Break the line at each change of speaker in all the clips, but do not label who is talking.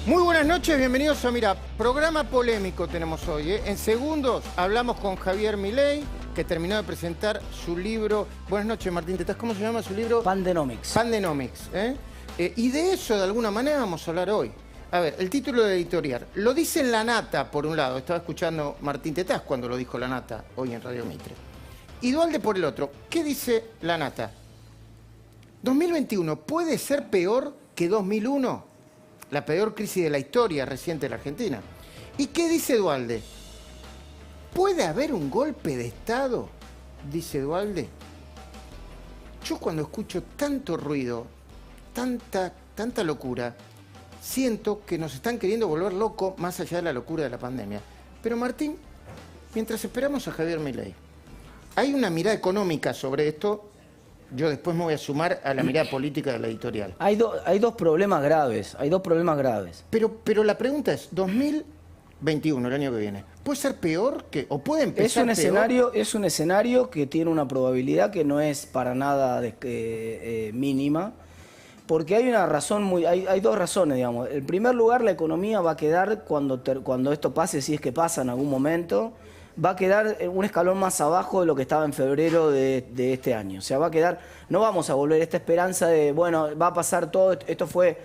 Muy buenas noches, bienvenidos a Mirá, programa polémico tenemos hoy. En segundos hablamos con Javier Milei, que terminó de presentar su libro. Buenas noches, Martín Tetaz, ¿cómo se llama su libro?
Pandenomics.
Pandenomics. Y de eso, de alguna manera, vamos a hablar hoy. A ver, el título de editorial. Lo dice La Nata, por un lado. Estaba escuchando Martín Tetaz cuando lo dijo La Nata, hoy en Radio Mitre. Y Duhalde por el otro. ¿Qué dice La Nata? 2021 puede ser peor que 2001. La peor crisis de la historia reciente de la Argentina. ¿Y qué dice Duhalde? ¿Puede haber un golpe de Estado? Dice Duhalde. Yo cuando escucho tanto ruido, tanta locura, siento que nos están queriendo volver locos más allá de la locura de la pandemia. Pero Martín, mientras esperamos a Javier Milei, hay una mirada económica sobre esto. Yo después me voy a sumar a la mirada política de la editorial.
Hay dos problemas graves,
Pero la pregunta es, 2021, el año que viene, ¿puede ser peor que, o puede empezar peor?
Es un escenario que tiene una probabilidad que no es para nada mínima, porque hay una razón hay dos razones, digamos. En primer lugar, la economía va a quedar, cuando esto pase, si es que pasa en algún momento, va a quedar un escalón más abajo de lo que estaba en febrero de este año. O sea, va a quedar, no vamos a volver a esta esperanza de, bueno, va a pasar todo, esto fue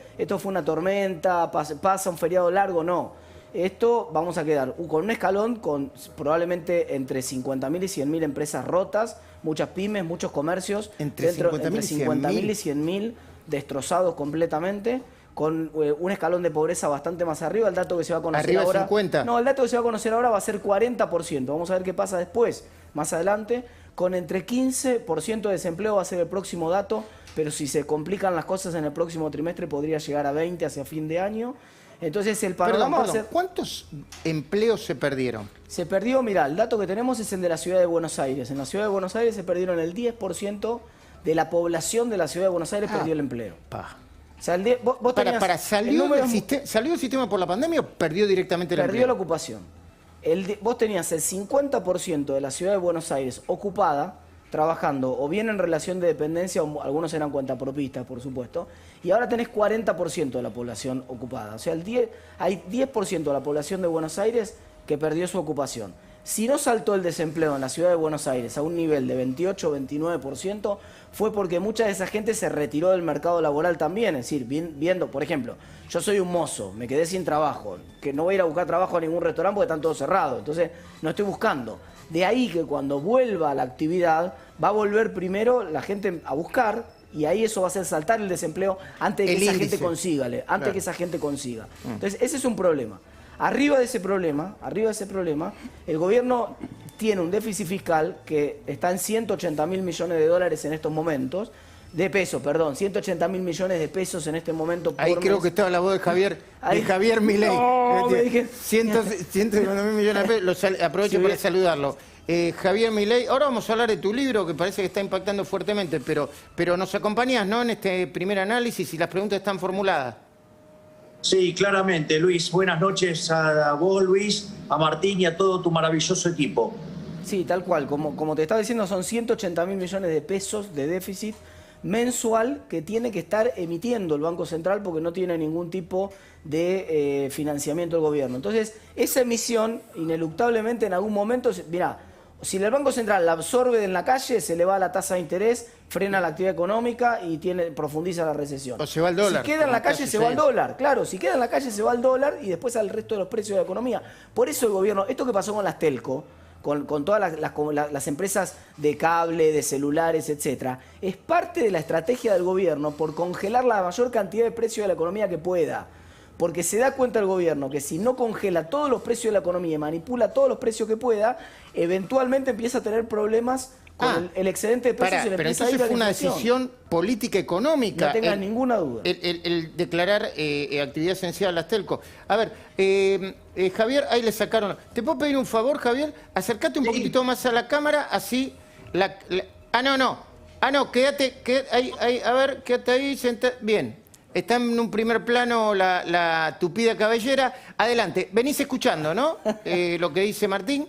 una tormenta, pasa un feriado largo, no. Esto vamos a quedar con un escalón con probablemente entre 50.000 y 100.000 empresas rotas, muchas pymes, muchos comercios,
entre 50.000
y 100.000 destrozados completamente, con un escalón de pobreza bastante más arriba. El dato que se va a conocer
arriba
ahora...
de 50.
No, el dato que se va a conocer ahora va a ser 40%. Vamos a ver qué pasa después, más adelante. Con entre 15% de desempleo va a ser el próximo dato, pero si se complican las cosas en el próximo trimestre podría llegar a 20 hacia fin de año. Entonces el panorama va a ser...
¿Cuántos empleos se perdieron?
Se perdió, mirá, el dato que tenemos es el de la ciudad de Buenos Aires. En la ciudad de Buenos Aires se perdieron el 10% de la población de la ciudad de Buenos Aires perdió el empleo. O sea, vos tenías
¿Salió del sistema por la pandemia o perdió directamente el empleo?
Perdió la ocupación. Vos tenías el 50% de la ciudad de Buenos Aires ocupada, trabajando o bien en relación de dependencia, o algunos eran cuentapropistas, por supuesto, y ahora tenés 40% de la población ocupada. O sea, hay 10% de la población de Buenos Aires que perdió su ocupación. Si no saltó el desempleo en la ciudad de Buenos Aires a un nivel de 28 o 29%, fue porque mucha de esa gente se retiró del mercado laboral también. Es decir, viendo, por ejemplo, yo soy un mozo, me quedé sin trabajo, que no voy a ir a buscar trabajo a ningún restaurante porque están todos cerrados, entonces no estoy buscando. De ahí que cuando vuelva la actividad, va a volver primero la gente a buscar, y ahí eso va a hacer saltar el desempleo antes de que esa gente consiga. Que esa gente consiga. Entonces, ese es un problema. Arriba de ese problema, el gobierno tiene un déficit fiscal que está en 180.000 millones de dólares en estos momentos, de pesos, perdón, 180.000 millones de pesos en este momento por
Ahí
mes.
creo que estaba la voz de Javier Milei.
No,
190.000 millones de pesos, aprovecho para saludarlo. Javier Milei, ahora vamos a hablar de tu libro que parece que está impactando fuertemente, pero nos acompañás, ¿no?, en este primer análisis y las preguntas están formuladas.
Sí, claramente, Luis. Buenas noches a vos, Luis, a Martín y a todo tu maravilloso equipo.
Sí, tal cual. Como te estaba diciendo, son 180.000 millones de pesos de déficit mensual que tiene que estar emitiendo el Banco Central porque no tiene ningún tipo de financiamiento del gobierno. Entonces, esa emisión, ineluctablemente, en algún momento... Mirá, si el Banco Central la absorbe en la calle, se le va la tasa de interés, frena la actividad económica y profundiza la recesión.
O se va el dólar.
Si queda en la calle, se va el dólar. Claro, si queda en la calle, se va el dólar y después al resto de los precios de la economía. Por eso el gobierno, esto que pasó con las telco, con todas las empresas de cable, de celulares, etcétera, es parte de la estrategia del gobierno por congelar la mayor cantidad de precios de la economía que pueda. Porque se da cuenta el gobierno que si no congela todos los precios de la economía y manipula todos los precios que pueda, eventualmente empieza a tener problemas con el excedente de precios y le empieza a ir a la inflación. Pero entonces
fue una decisión política económica.
No tengas ninguna duda.
El declarar actividad esencial a las telco. A ver, Javier, ahí le sacaron... ¿Te puedo pedir un favor, Javier? Acércate un poquitito más a la cámara, así... no, quédate ahí, a ver, quédate ahí, bien. Está en un primer plano la tupida cabellera. Adelante, venís escuchando, ¿no? Lo que dice Martín.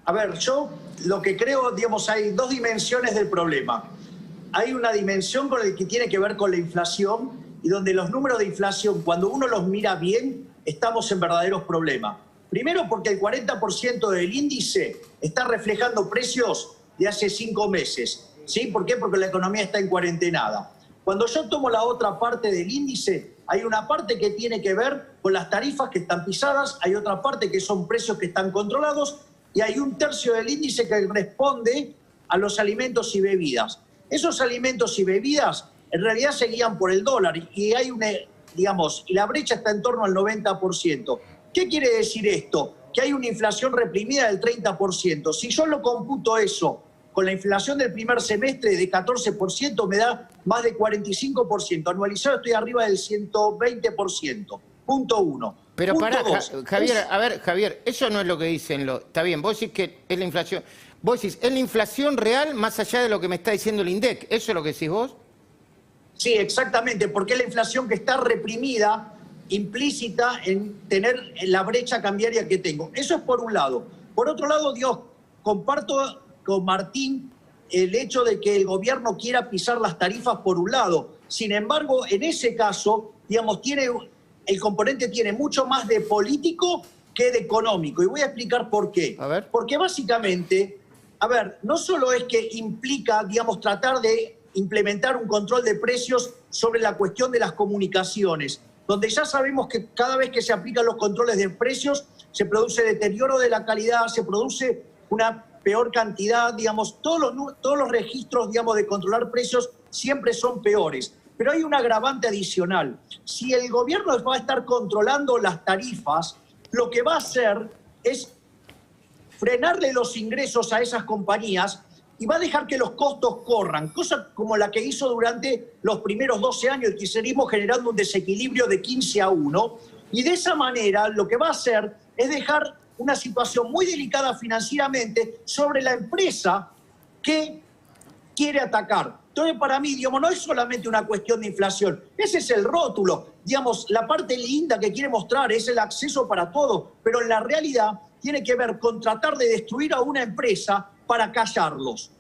A ver, yo lo que creo, digamos, hay dos dimensiones del problema. Hay una dimensión con el que tiene que ver con la inflación y donde los números de inflación, cuando uno los mira bien, estamos en verdaderos problemas. Primero porque el 40% del índice está reflejando precios de hace 5 meses. ¿Sí? ¿Por qué? Porque la economía está en cuarentenada. Cuando yo tomo la otra parte del índice, hay una parte que tiene que ver con las tarifas que están pisadas, hay otra parte que son precios que están controlados y hay un tercio del índice que responde a los alimentos y bebidas. Esos alimentos y bebidas en realidad se guían por el dólar y hay una, digamos, y la brecha está en torno al 90%. ¿Qué quiere decir esto? Que hay una inflación reprimida del 30%. Si yo lo computo eso con la inflación del primer semestre de 14%, me da más de 45%. Anualizado estoy arriba del 120%. Punto 1.
Pero
Punto
pará,
dos,
Javier, a ver, Javier, eso no es lo que dicen. Está bien, vos decís que es la inflación. Vos decís, es la inflación real más allá de lo que me está diciendo el INDEC. ¿Eso es lo que decís vos?
Sí, exactamente, porque es la inflación que está reprimida, implícita en tener la brecha cambiaria que tengo. Eso es por un lado. Por otro lado, Dios, comparto con Martín el hecho de que el gobierno quiera pisar las tarifas por un lado. Sin embargo, en ese caso, digamos, el componente tiene mucho más de político que de económico. Y voy a explicar por qué.
A ver.
Porque básicamente, no solo es que implica, digamos, tratar de implementar un control de precios sobre la cuestión de las comunicaciones, donde ya sabemos que cada vez que se aplican los controles de precios se produce deterioro de la calidad, se produce una peor cantidad, digamos, todos los registros, digamos, de controlar precios siempre son peores. Pero hay un agravante adicional. Si el gobierno va a estar controlando las tarifas, lo que va a hacer es frenarle los ingresos a esas compañías y va a dejar que los costos corran, cosa como la que hizo durante los primeros 12 años el kirchnerismo, generando un desequilibrio de 15-1. Y de esa manera lo que va a hacer es dejar una situación muy delicada financieramente sobre la empresa que quiere atacar. Entonces, para mí, digamos, no es solamente una cuestión de inflación. Ese es el rótulo. Digamos, la parte linda que quiere mostrar es el acceso para todos, pero en la realidad tiene que ver con tratar de destruir a una empresa para callarlos.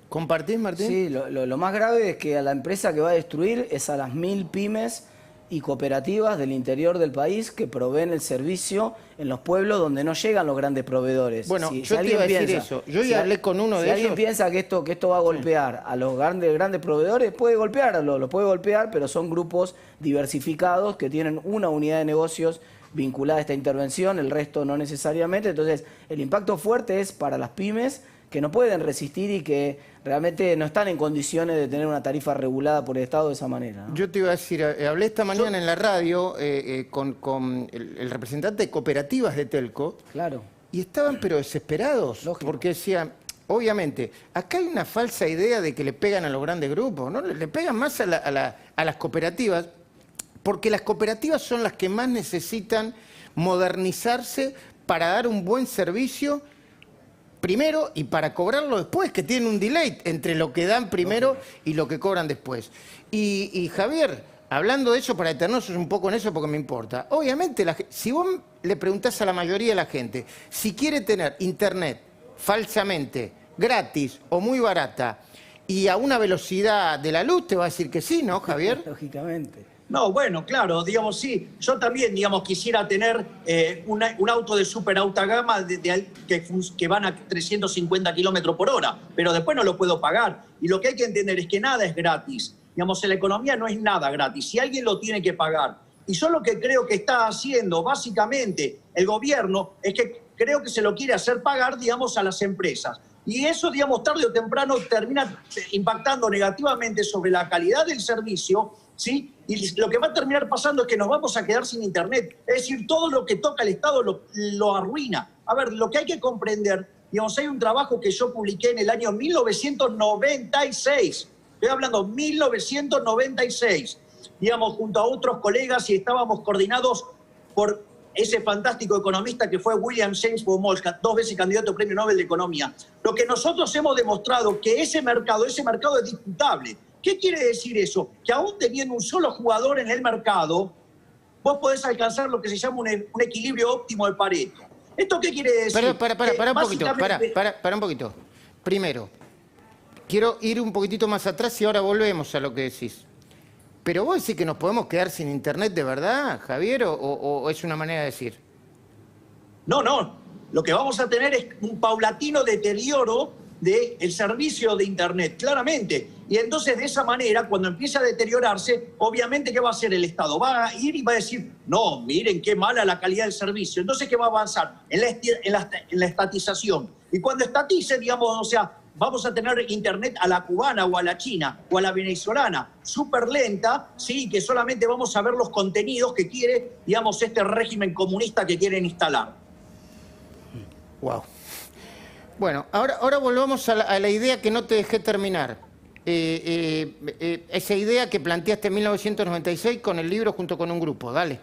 ¿Compartís, Martín?
Sí, lo más grave es que a la empresa que va a destruir es a las 1000 pymes y cooperativas del interior del país que proveen el servicio en los pueblos donde no llegan los grandes proveedores.
Bueno, yo te iba a decir eso. Yo ya hablé con uno de ellos.
Si alguien piensa que esto va a golpear a los grandes proveedores, puede golpearlo, lo puede golpear, pero son grupos diversificados que tienen una unidad de negocios vinculada a esta intervención, el resto no necesariamente. Entonces, el impacto fuerte es para las pymes que no pueden resistir y que realmente no están en condiciones de tener una tarifa regulada por el Estado de esa manera, ¿no?
Yo te iba a decir, hablé esta mañana en la radio con el representante de cooperativas de Telco.
Claro.
Y estaban pero desesperados,
Lógico.
porque decían, obviamente, acá hay una falsa idea de que le pegan a los grandes grupos, ¿no? Le pegan más a las cooperativas, porque las cooperativas son las que más necesitan modernizarse para dar un buen servicio primero y para cobrarlo después, que tienen un delay entre lo que dan primero y lo que cobran después. Y Javier, hablando de eso, para detenernos un poco en eso porque me importa, obviamente, si vos le preguntás a la mayoría de la gente si quiere tener internet falsamente, gratis o muy barata y a una velocidad de la luz, te va a decir que sí, ¿no, Javier?
Lógicamente.
No, bueno, claro, digamos, sí. Yo también, digamos, quisiera tener un auto de super alta gama que van a 350 kilómetros por hora, pero después no lo puedo pagar. Y lo que hay que entender es que nada es gratis. Digamos, en la economía no es nada gratis. Si alguien lo tiene que pagar. Y yo lo que creo que está haciendo, básicamente, el gobierno, es que creo que se lo quiere hacer pagar, digamos, a las empresas. Y eso, digamos, tarde o temprano termina impactando negativamente sobre la calidad del servicio, ¿sí? Y lo que va a terminar pasando es que nos vamos a quedar sin internet. Es decir, todo lo que toca el Estado lo arruina. A ver, lo que hay que comprender, digamos, hay un trabajo que yo publiqué en el año 1996. Estoy hablando 1996. Digamos, junto a otros colegas y estábamos coordinados por ese fantástico economista que fue William James Bomolka, 2 veces candidato a Premio Nobel de Economía. Lo que nosotros hemos demostrado que ese mercado es disputable. ¿Qué quiere decir eso? Que aún teniendo un solo jugador en el mercado, vos podés alcanzar lo que se llama un equilibrio óptimo de Pareto. ¿Esto qué quiere decir?
Para un poquito. Primero, quiero ir un poquitito más atrás y ahora volvemos a lo que decís. Pero vos decís que nos podemos quedar sin internet de verdad, Javier, o es una manera de decir.
No, no. Lo que vamos a tener es un paulatino deterioro del servicio de Internet, claramente. Y entonces, de esa manera, cuando empieza a deteriorarse, obviamente, ¿qué va a hacer el Estado? Va a ir y va a decir, no, miren qué mala la calidad del servicio. Entonces, ¿qué va a avanzar? En la estatización. Y cuando estatice, digamos, o sea, vamos a tener Internet a la cubana o a la china o a la venezolana, súper lenta, sí, que solamente vamos a ver los contenidos que quiere, digamos, este régimen comunista que quieren instalar.
Wow. Bueno, ahora volvamos a la idea que no te dejé terminar. Esa idea que planteaste en 1996 con el libro junto con un grupo. Dale.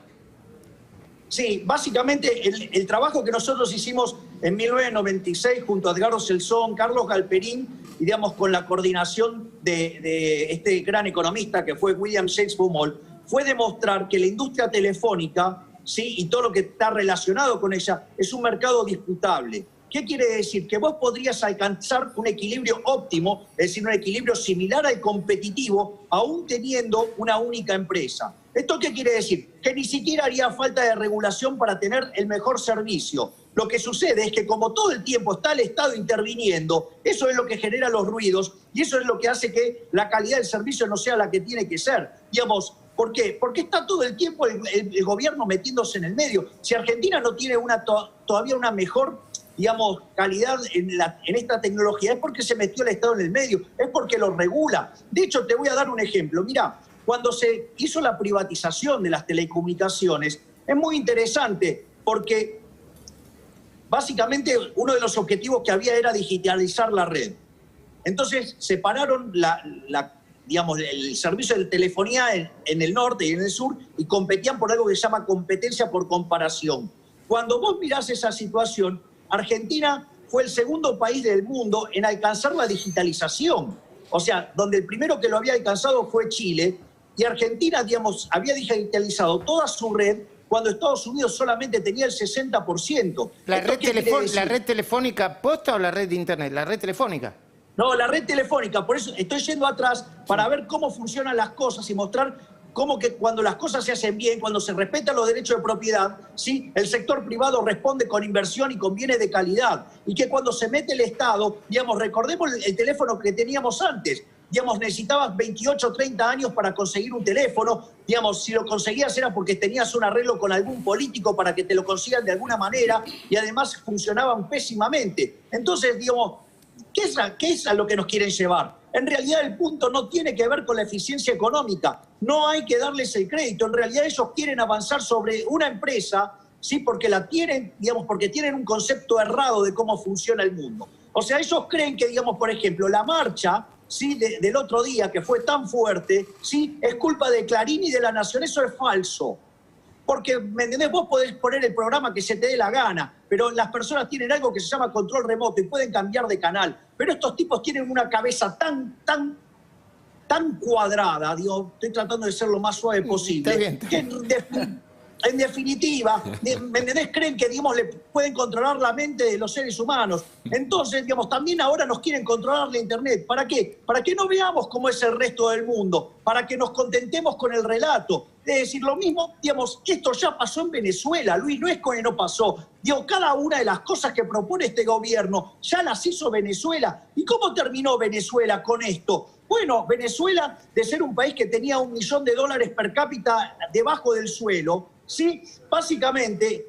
Sí, básicamente el trabajo que nosotros hicimos en 1996 junto a Edgardo Celson, Carlos Galperín, y digamos con la coordinación de este gran economista que fue William Shakespeare Moll, fue demostrar que la industria telefónica, sí, y todo lo que está relacionado con ella, es un mercado disputable. ¿Qué quiere decir? Que vos podrías alcanzar un equilibrio óptimo, es decir, un equilibrio similar al competitivo, aún teniendo una única empresa. ¿Esto qué quiere decir? Que ni siquiera haría falta de regulación para tener el mejor servicio. Lo que sucede es que como todo el tiempo está el Estado interviniendo, eso es lo que genera los ruidos y eso es lo que hace que la calidad del servicio no sea la que tiene que ser. Digamos, ¿por qué? Porque está todo el tiempo el gobierno metiéndose en el medio. Si Argentina no tiene todavía una mejor, digamos, calidad en esta tecnología, es porque se metió el Estado en el medio, es porque lo regula. De hecho, te voy a dar un ejemplo. Mirá, cuando se hizo la privatización de las telecomunicaciones, es muy interesante porque básicamente uno de los objetivos que había era digitalizar la red. Entonces separaron digamos, el servicio de telefonía en el norte y en el sur y competían por algo que se llama competencia por comparación. Cuando vos mirás esa situación, Argentina fue el segundo país del mundo en alcanzar la digitalización. O sea, donde el primero que lo había alcanzado fue Chile, y Argentina, digamos, había digitalizado toda su red cuando Estados Unidos solamente tenía el 60%.
¿La red telefónica posta o la red de internet? La red telefónica.
No, la red telefónica. Por eso estoy yendo atrás para ver cómo funcionan las cosas y mostrar cómo que cuando las cosas se hacen bien, cuando se respetan los derechos de propiedad, ¿sí?, el sector privado responde con inversión y con bienes de calidad. Y que cuando se mete el Estado, digamos, recordemos el teléfono que teníamos antes. Digamos, necesitabas 28 o 30 años para conseguir un teléfono. Digamos, si lo conseguías era porque tenías un arreglo con algún político para que te lo consigan de alguna manera y además funcionaban pésimamente. Entonces, digamos, ¿qué es a lo que nos quieren llevar? En realidad el punto no tiene que ver con la eficiencia económica. No hay que darles el crédito. En realidad ellos quieren avanzar sobre una empresa, ¿sí?, porque la tienen, digamos, porque tienen un concepto errado de cómo funciona el mundo. O sea, ellos creen que, digamos, por ejemplo, la marcha, ¿sí?, del otro día, que fue tan fuerte, ¿sí?, es culpa de Clarín y de La Nación. Eso es falso. Porque, ¿me entendés? Vos podés poner el programa que se te dé la gana, pero las personas tienen algo que se llama control remoto y pueden cambiar de canal. Pero estos tipos tienen una cabeza tan cuadrada, digo, estoy tratando de ser lo más suave posible,
Está bien.
que en definitiva, ¿me entendés? Creen que, digamos, le pueden controlar la mente de los seres humanos. Entonces, digamos, también ahora nos quieren controlar la Internet. ¿Para qué? Para que no veamos cómo es el resto del mundo, para que nos contentemos con el relato. Es decir, lo mismo, digamos, esto ya pasó en Venezuela, Luis, no es que no pasó. Digo, cada una de las cosas que propone este gobierno ya las hizo Venezuela. ¿Y cómo terminó Venezuela con esto? Bueno, Venezuela, de ser un país que tenía $1 millón per cápita debajo del suelo, ¿sí?, básicamente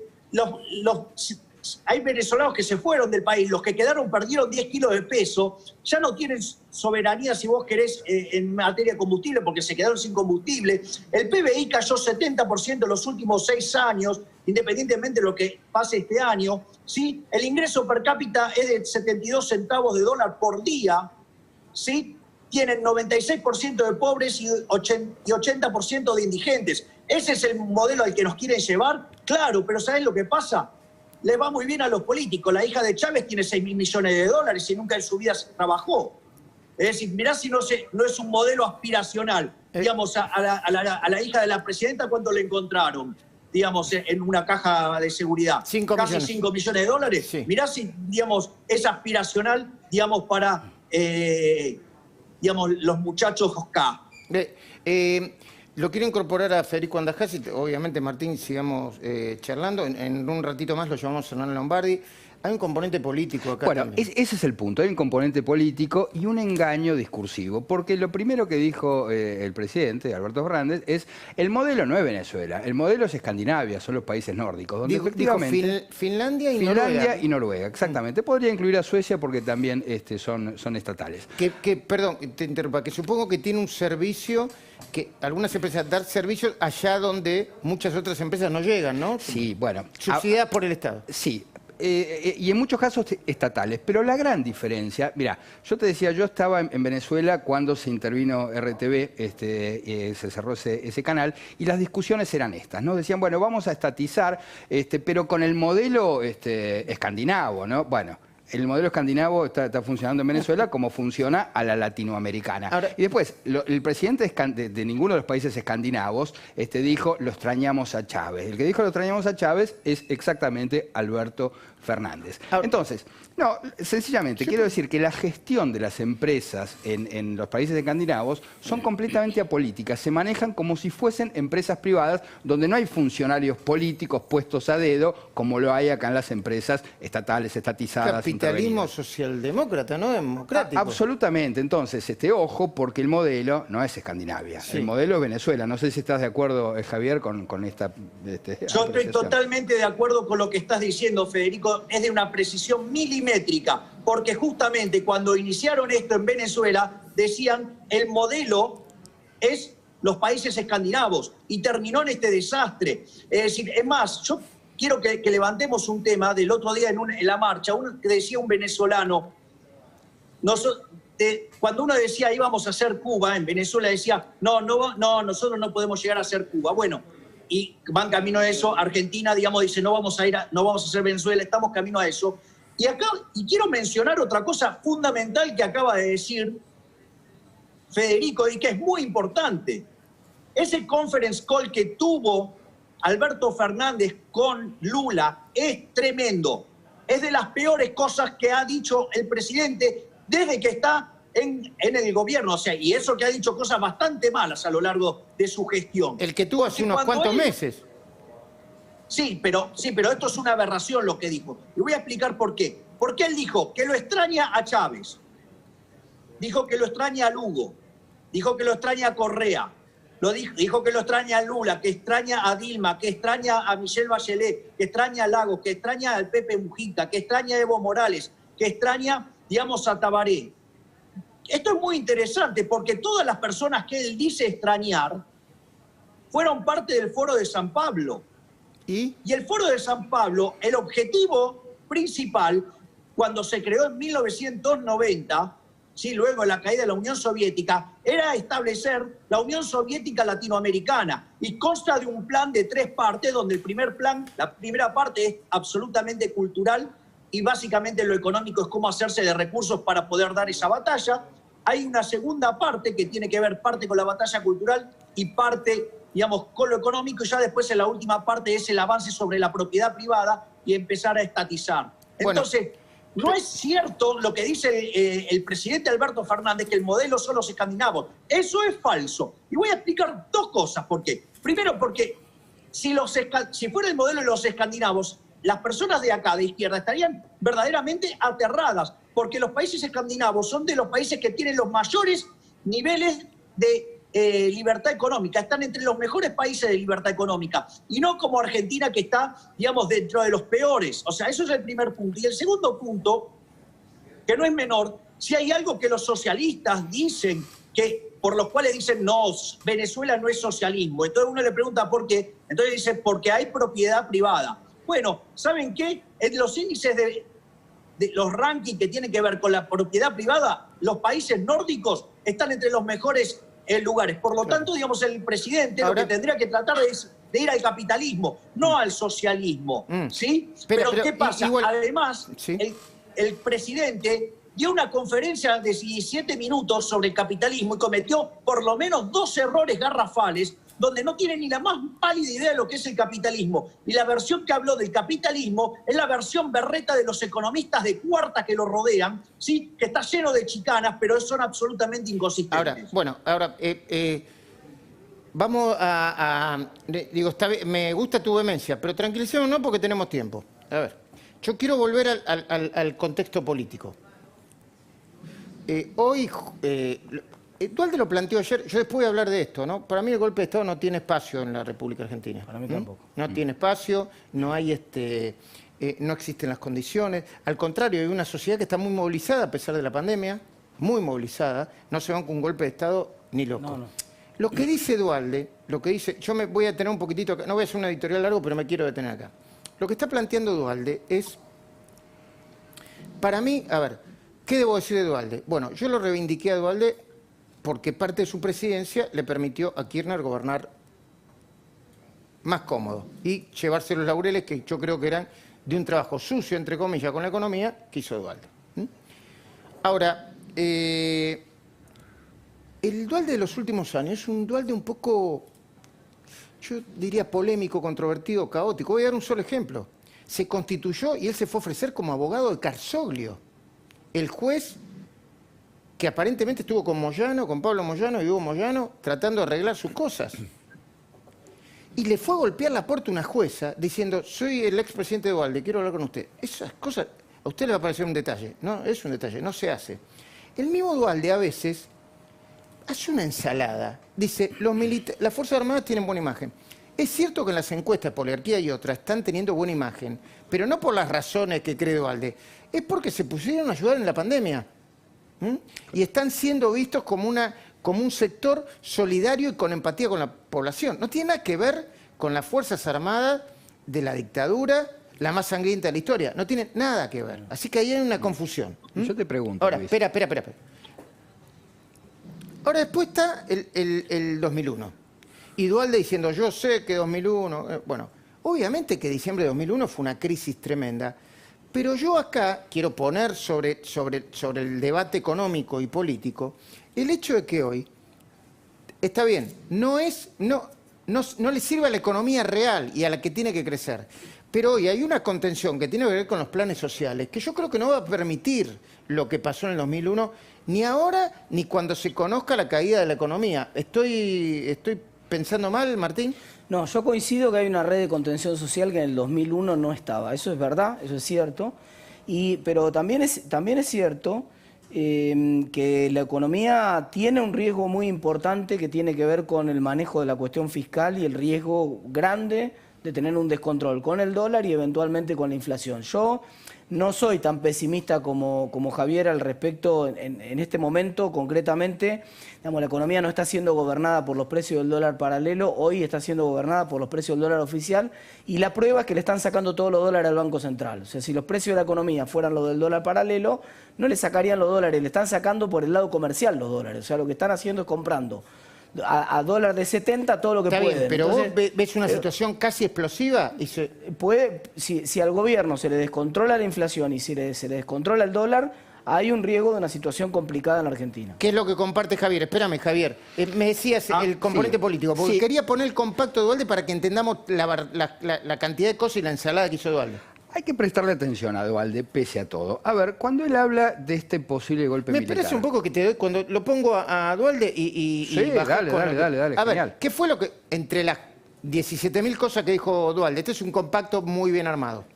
hay venezolanos que se fueron del país, los que quedaron perdieron 10 kilos de peso, ya no tienen soberanía, si vos querés, en materia de combustible, porque se quedaron sin combustible. El PBI cayó 70% en los últimos 6 años, independientemente de lo que pase este año, ¿sí? El ingreso per cápita es de 72 centavos de dólar por día, ¿sí? Tienen 96% de pobres y 80% de indigentes. ¿Ese es el modelo al que nos quieren llevar? Claro, pero ¿sabés lo que pasa? Les va muy bien a los políticos. La hija de Chávez tiene 6.000 millones de dólares y nunca en su vida se trabajó. Es decir, mirá si no es un modelo aspiracional. Digamos, a la hija de la presidenta, ¿cuánto le encontraron? Digamos, en una caja de seguridad. Casi 5 millones de dólares.
Sí.
Mirá si, digamos, es aspiracional, digamos, para, digamos, los muchachos K.
Lo quiero incorporar a Federico Andajás y obviamente, Martín, sigamos charlando. En un ratito más lo llamamos a Hernán Lombardi. Hay un componente político acá
Bueno,
también.
ese es el punto. Hay un componente político y un engaño discursivo. Porque lo primero que dijo el presidente, Alberto Fernández, es el modelo no es Venezuela. El modelo es Escandinavia, son los países nórdicos. Donde
Dijo
efectivamente
Finlandia y
Finlandia
Noruega.
y Noruega, exactamente. Podría incluir a Suecia porque también son estatales.
Perdón, te interrumpa, que supongo que tiene un servicio que algunas empresas dan servicios allá donde muchas otras empresas no llegan, ¿no?
Sí, bueno.
Subsidiadas por el Estado.
Sí. Y en muchos casos estatales. Pero la gran diferencia, mira, yo te decía, yo estaba en Venezuela cuando se intervino RTV, se cerró ese canal, y las discusiones eran estas, ¿no? Decían, bueno, vamos a estatizar, pero con el modelo escandinavo, ¿no? Bueno, el modelo escandinavo está funcionando en Venezuela como funciona a la latinoamericana. Ahora, y después, el presidente de ninguno de los países escandinavos dijo, lo extrañamos a Chávez. El que dijo lo extrañamos a Chávez es exactamente Alberto Fernández. Ahora, entonces, no, sencillamente, quiero decir que la gestión de las empresas en los países escandinavos son completamente apolíticas. Se manejan como si fuesen empresas privadas donde no hay funcionarios políticos puestos a dedo como lo hay acá en las empresas estatales, estatizadas.
Capitalismo socialdemócrata, ¿no? Democrático.
Absolutamente. Entonces, ojo, porque el modelo no es Escandinavia. Sí. El modelo es Venezuela. No sé si estás de acuerdo, Javier, con esta...
Yo estoy totalmente de acuerdo con lo que estás diciendo, Federico. Es de una precisión milimétrica, porque justamente cuando iniciaron esto en Venezuela, decían el modelo es los países escandinavos, y terminó en este desastre. Es decir, es más, yo quiero que levantemos un tema del otro día en la marcha, que decía un venezolano, cuando uno decía íbamos a hacer Cuba, en Venezuela decía, no, nosotros no podemos llegar a ser Cuba. Bueno, y van camino a eso. Argentina, digamos, dice, no vamos a ser Venezuela, estamos camino a eso. Y quiero mencionar otra cosa fundamental que acaba de decir Federico y que es muy importante. Ese conference call que tuvo Alberto Fernández con Lula es tremendo. Es de las peores cosas que ha dicho el presidente desde que está en el gobierno, o sea, y eso que ha dicho cosas bastante malas a lo largo de su gestión.
El que tuvo hace unos cuantos meses.
Sí, pero esto es una aberración lo que dijo. Y voy a explicar por qué. Porque él dijo que lo extraña a Chávez, dijo que lo extraña a Lugo, dijo que lo extraña a Correa, dijo que lo extraña a Lula, que extraña a Dilma, que extraña a Michelle Bachelet, que extraña a Lagos, que extraña al Pepe Mujica, que extraña a Evo Morales, que extraña, digamos, a Tabaré. Esto es muy interesante porque todas las personas que él dice extrañar fueron parte del Foro de San Pablo. Y el Foro de San Pablo, el objetivo principal, cuando se creó en 1990, ¿sí? Luego de la caída de la Unión Soviética, era establecer la Unión Soviética Latinoamericana. Y consta de un plan de 3 partes, donde la primera parte es absolutamente cultural, y básicamente lo económico es cómo hacerse de recursos para poder dar esa batalla. Hay una segunda parte que tiene que ver parte con la batalla cultural y parte, digamos, con lo económico, y ya después en la última parte es el avance sobre la propiedad privada y empezar a estatizar. Entonces, no es cierto lo que dice el presidente Alberto Fernández, que el modelo son los escandinavos. Eso es falso. Y voy a explicar 2 cosas por qué. Primero, porque si fuera el modelo de los escandinavos, las personas de acá, de izquierda, estarían verdaderamente aterradas, porque los países escandinavos son de los países que tienen los mayores niveles de libertad económica, están entre los mejores países de libertad económica, y no como Argentina, que está, digamos, dentro de los peores. O sea, eso es el primer punto. Y el segundo punto, que no es menor, si hay algo que los socialistas dicen, por los cuales dicen, no, Venezuela no es socialismo. Entonces uno le pregunta por qué, entonces dice, porque hay propiedad privada. Bueno, ¿saben qué? En los índices de los rankings que tienen que ver con la propiedad privada, los países nórdicos están entre los mejores lugares. Por lo tanto, digamos, el presidente lo que tendría que tratar es de ir al capitalismo, no al socialismo. ¿Sí? Pero ¿qué pasa? Además, ¿sí? el presidente dio una conferencia de 17 minutos sobre el capitalismo y cometió por lo menos 2 errores garrafales, donde no tiene ni la más pálida idea de lo que es el capitalismo. Y la versión que habló del capitalismo es la versión berreta de los economistas de cuarta que lo rodean, ¿sí? Que está lleno de chicanas, pero son absolutamente inconsistentes.
Ahora, vamos digo, me gusta tu vehemencia, pero tranquilicémonos porque tenemos tiempo. A ver, yo quiero volver al contexto político. Hoy, Dualde lo planteó ayer, yo después voy a hablar de esto, ¿no? Para mí el golpe de Estado no tiene espacio en la República Argentina.
Para mí tampoco.
No tiene espacio, no hay no existen las condiciones. Al contrario, hay una sociedad que está muy movilizada a pesar de la pandemia, muy movilizada. No se van con un golpe de Estado ni loco.
No.
Lo que dice Dualde, yo me voy a tener un poquitito acá, no voy a hacer una editorial largo, pero me quiero detener acá. Lo que está planteando Dualde es, para mí, a ver, ¿qué debo decir de Dualde? Bueno, yo lo reivindiqué a Dualde porque parte de su presidencia le permitió a Kirchner gobernar más cómodo y llevarse los laureles que yo creo que eran de un trabajo sucio, entre comillas, con la economía que hizo Dualde. Ahora, el Dualde de los últimos años es un Dualde un poco, yo diría, polémico, controvertido, caótico. Voy a dar un solo ejemplo. Se constituyó y él se fue a ofrecer como abogado de Carsoglio, el juez que aparentemente estuvo con Moyano, con Pablo Moyano y Hugo Moyano, tratando de arreglar sus cosas. Y le fue a golpear la puerta una jueza diciendo, soy el expresidente de Dualde, quiero hablar con usted. Esas cosas, a usted le va a parecer un detalle. No, es un detalle, no se hace. El mismo Dualde a veces hace una ensalada. Dice, las Fuerzas Armadas tienen buena imagen. Es cierto que en las encuestas de Poliarquía y otras están teniendo buena imagen, pero no por las razones que cree Dualde. Es porque se pusieron a ayudar en la pandemia. Y están siendo vistos como un sector solidario y con empatía con la población. No tiene nada que ver con las Fuerzas Armadas de la dictadura, la más sangrienta de la historia. No tiene nada que ver. Así que ahí hay una confusión.
Yo te pregunto,
Ahora,
Luis.
espera. Ahora después está el 2001. Y Dualde diciendo, yo sé que 2001... bueno, obviamente que diciembre de 2001 fue una crisis tremenda. Pero yo acá quiero poner sobre el debate económico y político el hecho de que hoy, está bien, no le sirve a la economía real y a la que tiene que crecer, pero hoy hay una contención que tiene que ver con los planes sociales que yo creo que no va a permitir lo que pasó en el 2001, ni ahora ni cuando se conozca la caída de la economía. ¿Estoy pensando mal, Martín?
No, yo coincido que hay una red de contención social que en el 2001 no estaba. Eso es verdad, eso es cierto. Pero también es cierto que la economía tiene un riesgo muy importante que tiene que ver con el manejo de la cuestión fiscal y el riesgo grande de tener un descontrol con el dólar y eventualmente con la inflación. Yo no soy tan pesimista como Javier al respecto en este momento concretamente. Digamos, la economía no está siendo gobernada por los precios del dólar paralelo, hoy está siendo gobernada por los precios del dólar oficial y la prueba es que le están sacando todos los dólares al Banco Central. O sea, si los precios de la economía fueran los del dólar paralelo, no le sacarían los dólares, le están sacando por el lado comercial los dólares. O sea, lo que están haciendo es comprando a dólar de 70 todo lo que
Está
pueden.
bien, pero
entonces,
vos ves una situación casi explosiva y
si al gobierno se le descontrola la inflación y se le descontrola el dólar, hay un riesgo de una situación complicada en la Argentina.
¿Qué es lo que comparte Javier? Espérame, Javier. Me decías el componente político, porque quería poner el compacto de Dualde para que entendamos la cantidad de cosas y la ensalada que hizo Dualde.
Hay que prestarle atención a Dualde, pese a todo. A ver, cuando él habla de este posible golpe
Me
militar...
parece un poco que te doy, cuando lo pongo a Dualde y
Sí,
bajar
dale,
A ver,
genial.
¿qué fue lo que, entre las 17.000 cosas que dijo Dualde, este es un compacto muy bien armado?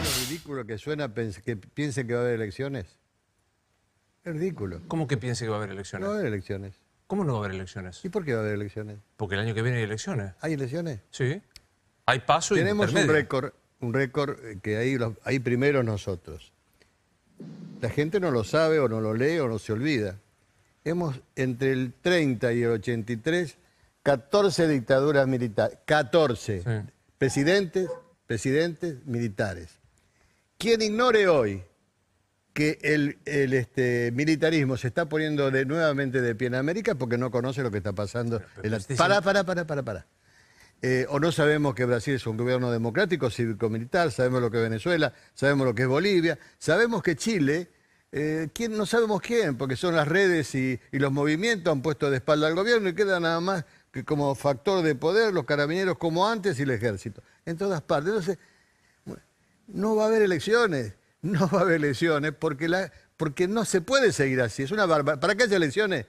Es ridículo que suena que piense que va a haber elecciones. Es ridículo.
¿Cómo que piense que va a haber elecciones?
No va a haber elecciones.
¿Cómo no va a haber elecciones?
¿Y por qué va a haber elecciones?
Porque el año que viene hay elecciones.
¿Hay elecciones?
Sí. Hay paso y
Tenemos
intermedio.
un récord que ahí primero nosotros. La gente no lo sabe o no lo lee o no se olvida. Hemos, entre el 30 y el 83, 14 dictaduras militares. 14.
Sí.
Presidentes militares. Quien ignore hoy que el militarismo se está poniendo nuevamente de pie en América porque no conoce lo que está pasando. Para. O no sabemos que Brasil es un gobierno democrático, cívico-militar, sabemos lo que es Venezuela, sabemos lo que es Bolivia, sabemos que Chile, no sabemos quién, porque son las redes y los movimientos han puesto de espalda al gobierno y queda nada más que como factor de poder los carabineros como antes y el ejército, en todas partes. Entonces, no va a haber elecciones, porque no se puede seguir así, es una barbaridad. ¿Para qué haya elecciones?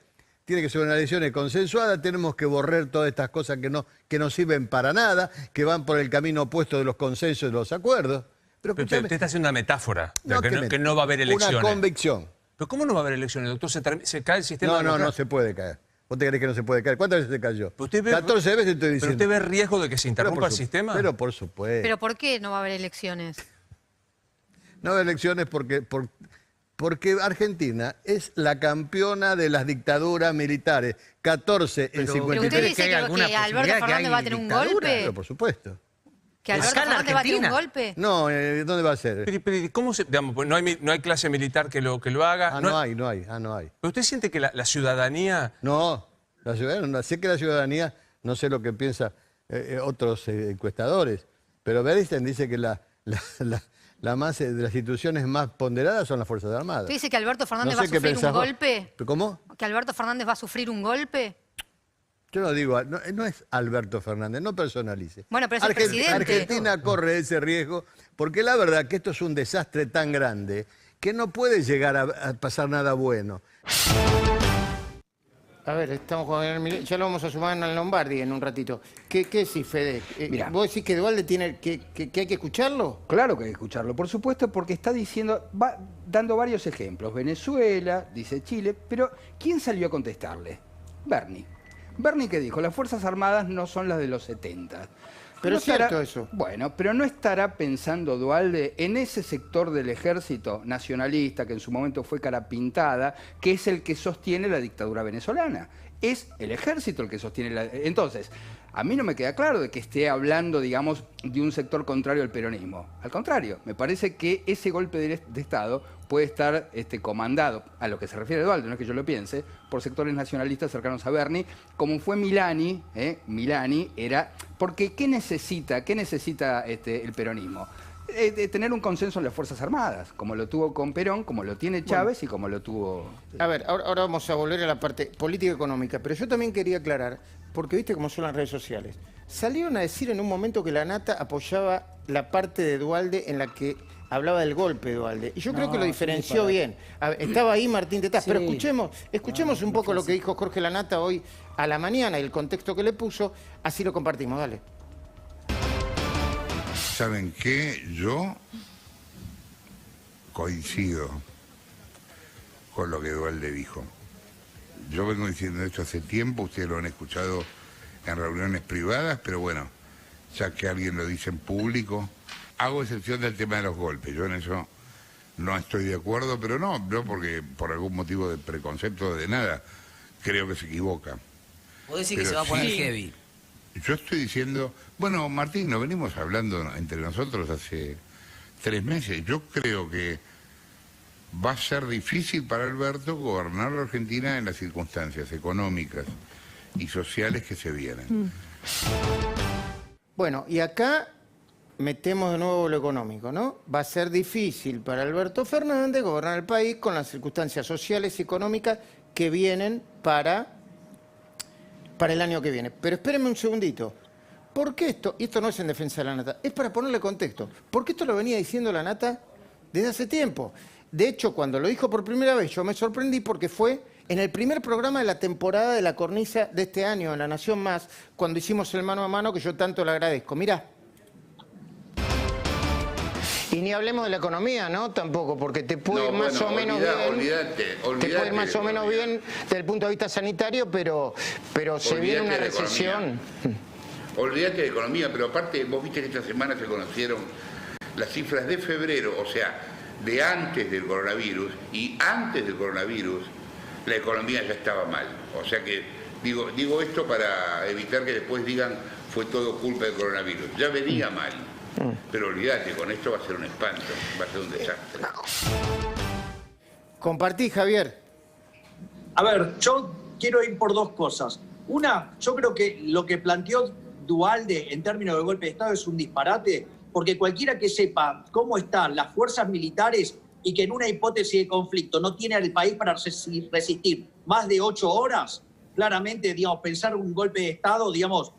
tiene que ser unas elecciones consensuadas, tenemos que borrar todas estas cosas que no sirven para nada, que van por el camino opuesto de los consensos y de los acuerdos. Pero
Usted está haciendo una metáfora,
No,
que no va a haber elecciones.
Una convicción.
¿Pero cómo no va a haber elecciones, doctor? ¿Se cae el sistema?
No se puede caer. ¿Vos te crees que no se puede caer? ¿Cuántas veces se cayó? 14 veces estoy diciendo.
¿Pero usted ve riesgo de que se interrumpa el sistema?
Pero por supuesto.
¿Pero por qué no va a haber elecciones?
No hay elecciones porque Argentina es la campeona de las dictaduras militares. 14 en 53.
¿Pero usted dice que Alberto Fernández va a tener un golpe?
Pero por supuesto.
¿Que Alberto Fernández va a tener un golpe?
No, ¿dónde va a ser?
Pero ¿cómo se, digamos, pues no hay clase militar que lo haga?
No hay.
¿Pero usted siente que la ciudadanía...
No, sé que la ciudadanía, no sé lo que piensan otros encuestadores, pero Bernstein dice que la más de las instituciones más ponderadas son las Fuerzas Armadas.
¿Usted dice que Alberto Fernández
No
va a
sé qué
sufrir un
pensás vos.
golpe?
¿Cómo?
¿Que Alberto Fernández va a sufrir un golpe?
Yo no digo, no es Alberto Fernández, no personalice.
Bueno, pero es el presidente.
Argentina corre ese riesgo porque la verdad que esto es un desastre tan grande que no puede llegar a pasar nada bueno.
A ver, estamos con el Milei, ya lo vamos a sumar en Lombardi en un ratito. ¿Qué decís, Fede?
Mirá.
¿Vos decís que Dualde tiene que hay que escucharlo?
Claro que hay que escucharlo, por supuesto, porque está diciendo, va dando varios ejemplos. Venezuela, dice Chile, pero ¿quién salió a contestarle? Bernie. Bernie, ¿qué dijo? Las Fuerzas Armadas no son las de los 70.
Pero
No
es cierto
estará-
eso.
Bueno, pero no estará pensando Dualde en ese sector del ejército nacionalista que en su momento fue cara pintada, que es el que sostiene la dictadura venezolana. Es el ejército el que sostiene la... Entonces, a mí no me queda claro de que esté hablando, digamos, de un sector contrario al peronismo. Al contrario, me parece que ese golpe de Estado puede estar comandado, a lo que se refiere Dualde, no es que yo lo piense, por sectores nacionalistas cercanos a Bernie, como fue Milani. Milani era... Porque ¿qué necesita el peronismo? De tener un consenso en las Fuerzas Armadas, como lo tuvo con Perón, como lo tiene Chávez y como lo tuvo...
A ver, ahora vamos a volver a la parte política-económica, pero yo también quería aclarar, porque viste cómo son las redes sociales. Salieron a decir en un momento que la Nata apoyaba la parte de Dualde en la que hablaba del golpe de Dualde. Y yo creo que lo diferenció bien. A ver, estaba ahí Martín Tetaz, pero escuchemos un poco lo que dijo Jorge Lanata hoy a la mañana y el contexto que le puso, así lo compartimos, dale.
¿Saben qué? Yo coincido con lo que Dualde dijo. Yo vengo diciendo esto hace tiempo, ustedes lo han escuchado en reuniones privadas, pero bueno, ya que alguien lo dice en público, hago excepción del tema de los golpes. Yo en eso no estoy de acuerdo, pero no porque por algún motivo de preconcepto de nada, creo que se equivoca.
Vos decís que
Pero
se va a poner
sí,
heavy.
Yo estoy diciendo, bueno, Martín, nos venimos hablando entre nosotros hace 3 meses. Yo creo que va a ser difícil para Alberto gobernar la Argentina en las circunstancias económicas y sociales que se vienen.
Bueno, y acá metemos de nuevo lo económico, ¿no? Va a ser difícil para Alberto Fernández gobernar el país con las circunstancias sociales y económicas que vienen para el año que viene. Pero espérenme un segundito. ¿Por qué esto? Y esto no es en defensa de la Nata, es para ponerle contexto. Porque esto lo venía diciendo la Nata desde hace tiempo. De hecho, cuando lo dijo por primera vez, yo me sorprendí porque fue en el primer programa de la temporada de La Cornisa de este año, en La Nación Más, cuando hicimos el mano a mano, que yo tanto le agradezco. Mirá. Y ni hablemos de la economía, ¿no? Tampoco, porque te puede ir más o menos bien. Te puede ir más o menos bien desde el punto de vista sanitario, pero se viene una recesión.
Olvídate de economía, pero aparte, vos viste que esta semana se conocieron las cifras de febrero, o sea, de antes del coronavirus, y antes del coronavirus la economía ya estaba mal. O sea que, digo esto para evitar que después digan fue todo culpa del coronavirus. Ya venía mal. Pero olvídate, con esto va a ser un espanto, va a ser un desastre.
Compartí, Javier.
A ver, yo quiero ir por dos cosas. Una, yo creo que lo que planteó Dualde en términos de golpe de Estado es un disparate, porque cualquiera que sepa cómo están las fuerzas militares y que en una hipótesis de conflicto no tiene al país para resistir más de 8 horas, claramente, digamos, pensar un golpe de Estado, digamos,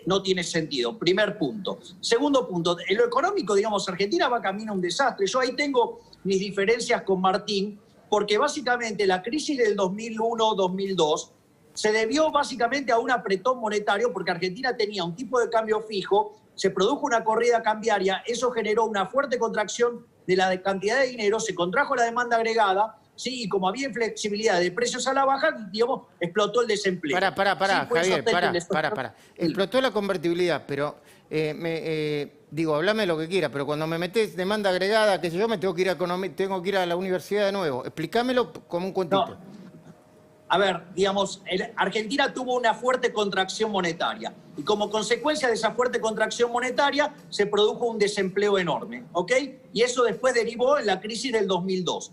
no tiene sentido. Primer punto. Segundo punto, en lo económico, digamos, Argentina va camino a un desastre. Yo ahí tengo mis diferencias con Martín, porque básicamente la crisis del 2001-2002 se debió básicamente a un apretón monetario, porque Argentina tenía un tipo de cambio fijo, se produjo una corrida cambiaria, eso generó una fuerte contracción de la cantidad de dinero, se contrajo la demanda agregada, sí, y como había inflexibilidad de precios a la baja, digamos, explotó el desempleo.
Pará,
Sí, fue
Javier,
esos
pará. Explotó la convertibilidad, pero hablame lo que quiera, pero cuando me metés demanda agregada, qué sé yo, me tengo que ir a tengo que ir a la universidad de nuevo. Explícamelo como un cuentito.
No. A ver, digamos, Argentina tuvo una fuerte contracción monetaria y como consecuencia de esa fuerte contracción monetaria se produjo un desempleo enorme, ¿ok? Y eso después derivó en la crisis del 2002.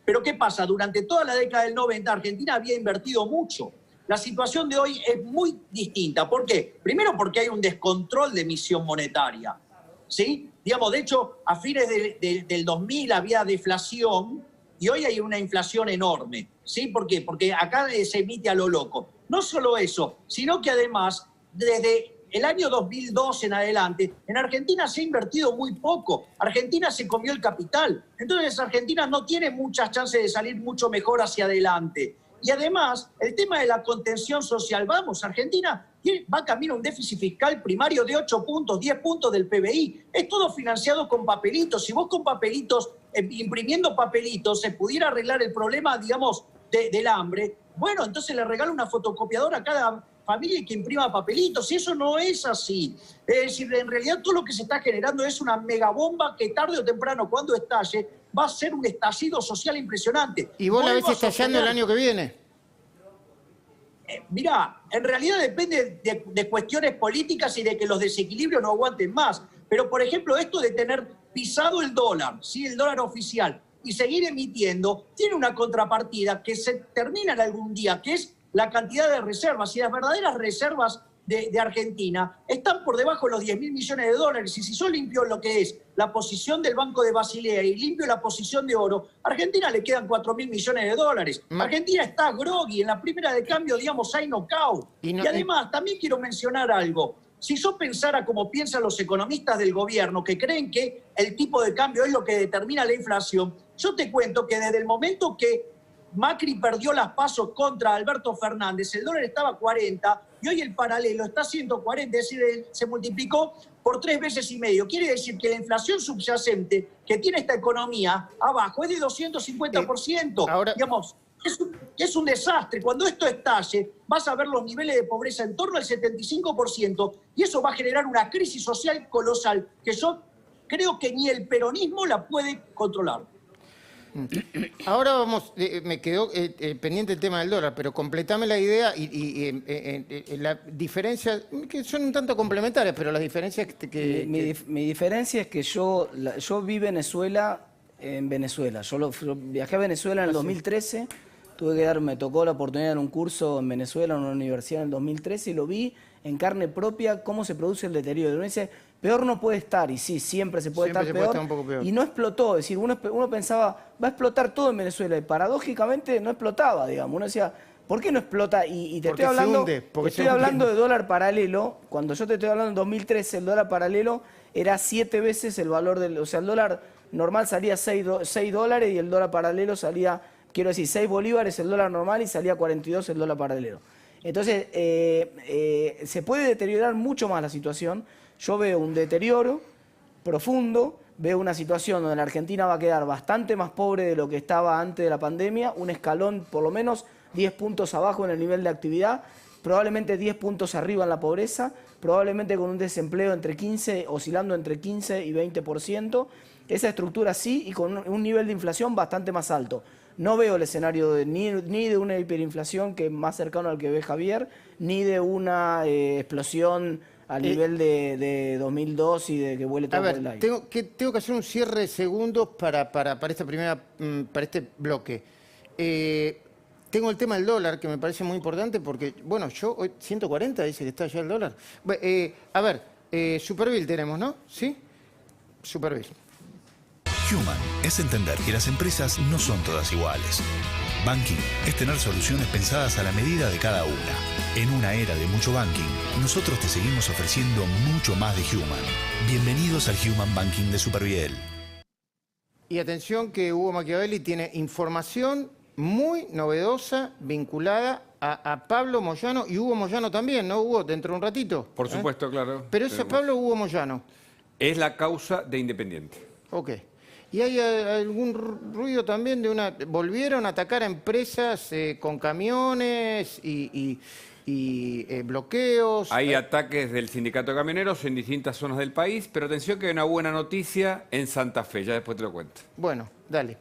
Pero ¿qué pasa? Durante toda la década del 90 Argentina había invertido mucho. La situación de hoy es muy distinta. ¿Por qué? Primero porque hay un descontrol de emisión monetaria, ¿sí? Digamos, de hecho, a fines del 2000 había deflación y hoy hay una inflación enorme, ¿sí? ¿Por qué? Porque acá se emite a lo loco. No solo eso, sino que además, desde el año 2002 en adelante, en Argentina se ha invertido muy poco. Argentina se comió el capital. Entonces, Argentina no tiene muchas chances de salir mucho mejor hacia adelante. Y además, el tema de la contención social. Vamos, Argentina va camino a un déficit fiscal primario de 8 puntos, 10 puntos del PBI. Es todo financiado con papelitos. Si vos con papelitos, imprimiendo papelitos, se pudiera arreglar el problema, digamos, del hambre, bueno, entonces le regalo una fotocopiadora a cada familia y que imprima papelitos. Y eso no es así. Es decir, en realidad todo lo que se está generando es una megabomba que tarde o temprano, cuando estalle, va a ser un estallido social impresionante.
¿Y vos la ves estallando el año que viene?
Mirá, en realidad depende de cuestiones políticas y de que los desequilibrios no aguanten más. Pero, por ejemplo, esto de tener pisado el dólar, ¿sí? El dólar oficial, y seguir emitiendo, tiene una contrapartida que se termina en algún día, que es la cantidad de reservas. Y las verdaderas reservas de Argentina están por debajo de los 10.000 millones de dólares. Y si yo limpio lo que es la posición del Banco de Basilea y limpio la posición de oro, a Argentina le quedan 4.000 millones de dólares. Argentina está groggy, en la primera de cambio, digamos, hay knockout. Y además, también quiero mencionar algo. Si yo pensara como piensan los economistas del gobierno, que creen que el tipo de cambio es lo que determina la inflación, yo te cuento que desde el momento que Macri perdió las PASO contra Alberto Fernández, el dólar estaba a 40 y hoy el paralelo está a 140, es decir, se multiplicó por 3,5 veces. Quiere decir que la inflación subyacente que tiene esta economía abajo es de 250%.
Ahora,
digamos, es un desastre. Cuando esto estalle, vas a ver los niveles de pobreza en torno al 75% y eso va a generar una crisis social colosal que yo creo que ni el peronismo la puede controlar.
Ahora vamos, me quedó pendiente el tema del dólar, pero completame la idea y la diferencia, que son un tanto complementarias, pero las diferencias
Mi diferencia es que yo vi Venezuela en Venezuela. Yo viajé a Venezuela en el 2013, me tocó la oportunidad de dar un curso en Venezuela, en una universidad en el 2013, y lo vi en carne propia cómo se produce el deterioro. Uno dice, peor no puede estar, y sí, siempre se puede estar peor,
un poco peor.
Y no explotó, es decir, uno pensaba, va a explotar todo en Venezuela, y paradójicamente no explotaba, digamos. Uno decía, ¿por qué no explota? Y te estoy hablando de dólar paralelo. Cuando yo te estoy hablando en 2013, el dólar paralelo era 7 veces el valor del... O sea, el dólar normal salía 6 dólares y el dólar paralelo salía, quiero decir, 6 bolívares el dólar normal y salía 42 el dólar paralelo. Entonces, se puede deteriorar mucho más la situación. Yo veo un deterioro profundo, veo una situación donde la Argentina va a quedar bastante más pobre de lo que estaba antes de la pandemia, un escalón por lo menos 10 puntos abajo en el nivel de actividad, probablemente 10 puntos arriba en la pobreza, probablemente con un desempleo oscilando entre 15 y 20%, esa estructura sí, y con un nivel de inflación bastante más alto. No veo el escenario ni de una hiperinflación que es más cercano al que ve Javier, ni de una explosión a nivel de 2002 y de que vuele todo por el aire.
Tengo que hacer un cierre de segundos para este bloque. Tengo el tema del dólar, que me parece muy importante, porque, bueno, hoy 140 dice que está ya el dólar. Superville tenemos, ¿no? ¿Sí? Superville.
Human es entender que las empresas no son todas iguales. Banking es tener soluciones pensadas a la medida de cada una. En una era de mucho banking, nosotros te seguimos ofreciendo mucho más de Human. Bienvenidos al Human Banking de Superviel.
Y atención que Hugo Machiavelli tiene información muy novedosa vinculada a Pablo Moyano y Hugo Moyano también, ¿no, Hugo? Dentro de un ratito.
Por supuesto, claro.
Pero ese Pablo Hugo Moyano.
Es la causa de Independiente.
Ok. ¿Y hay algún ruido también de una... Volvieron a atacar a empresas con camiones y bloqueos?
Hay ataques del sindicato de camioneros en distintas zonas del país, pero atención que hay una buena noticia en Santa Fe, ya después te lo cuento.
Bueno, dale.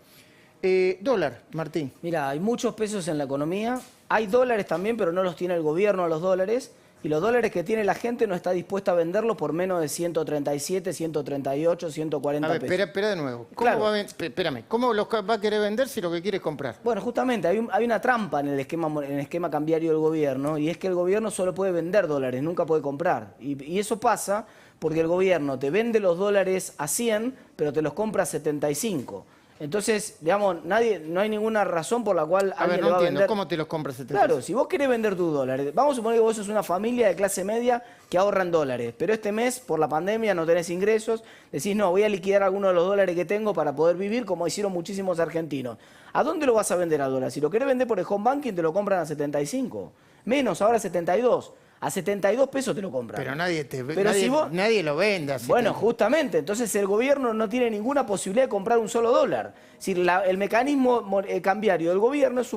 Dólar, Martín.
Mira, hay muchos pesos en la economía. Hay dólares también, pero no los tiene el gobierno a los dólares. Y los dólares que tiene la gente no está dispuesta a venderlos por menos de 137, 138, 140
A ver,
pesos.
espera de nuevo. ¿Cómo
Claro.
espérame, ¿cómo los va a querer vender si lo que quiere es comprar?
Bueno, justamente hay una trampa en el esquema cambiario del gobierno, y es que el gobierno solo puede vender dólares, nunca puede comprar. Y eso pasa porque el gobierno te vende los dólares a 100, pero te los compra a 75. Entonces, digamos, no hay ninguna razón por la cual
A ver,
alguien
no
le va a
entiendo.
vender.
¿Cómo te los compras?
Claro, si vos querés vender tus dólares, vamos a suponer que vos sos una familia de clase media que ahorra en dólares, pero este mes, por la pandemia, no tenés ingresos, decís, no, voy a liquidar algunos de los dólares que tengo para poder vivir, como hicieron muchísimos argentinos. ¿A dónde lo vas a vender al dólar? Si lo querés vender por el home banking, te lo compran a 75. Menos, ahora 72. A 72 pesos te lo compran.
Pero nadie lo vende así.
Bueno, justamente, entonces el gobierno no tiene ninguna posibilidad de comprar un solo dólar. Es decir, el mecanismo cambiario del gobierno es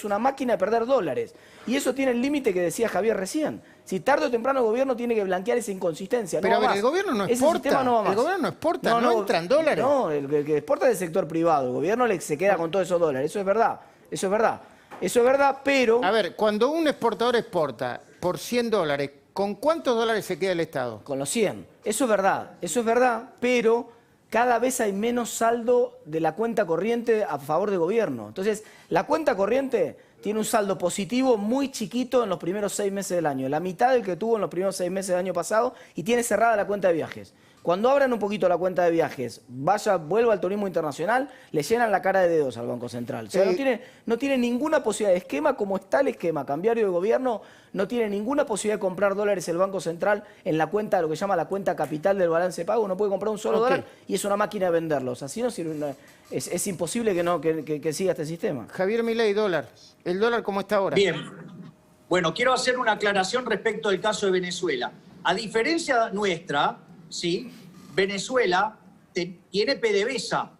una máquina de perder dólares. Y eso tiene el límite que decía Javier recién. Si tarde o temprano el gobierno tiene que blanquear esa inconsistencia.
Pero
no
a
va
ver,
más.
el gobierno no
Ese
exporta.
sistema no va más.
El gobierno no exporta, no entran dólares.
No, el que exporta es el sector privado. El gobierno se queda con todos esos dólares. Eso es verdad. Eso es verdad. Eso es verdad, pero...
A ver, cuando un exportador exporta por 100 dólares, ¿con cuántos dólares se queda el Estado?
Con los 100. Eso es verdad, pero cada vez hay menos saldo de la cuenta corriente a favor del gobierno. Entonces, la cuenta corriente tiene un saldo positivo muy chiquito en los primeros 6 meses del año, la mitad del que tuvo en los primeros 6 meses del año pasado, y tiene cerrada la cuenta de viajes. Cuando abran un poquito la cuenta de viajes, vuelva al turismo internacional, le llenan la cara de dedos al Banco Central. O sea, no tiene ninguna posibilidad. El esquema, como está el esquema cambiario del gobierno, no tiene ninguna posibilidad de comprar dólares el Banco Central en la cuenta, lo que llama la cuenta capital del balance de pago. No puede comprar un solo dólar y es una máquina de venderlos. Así no sirve. Es imposible que siga este sistema.
Javier Milei, dólar. ¿El dólar cómo está ahora?
Bien. Bueno, quiero hacer una aclaración respecto del caso de Venezuela. A diferencia nuestra, ¿sí? Venezuela tiene PDVSA,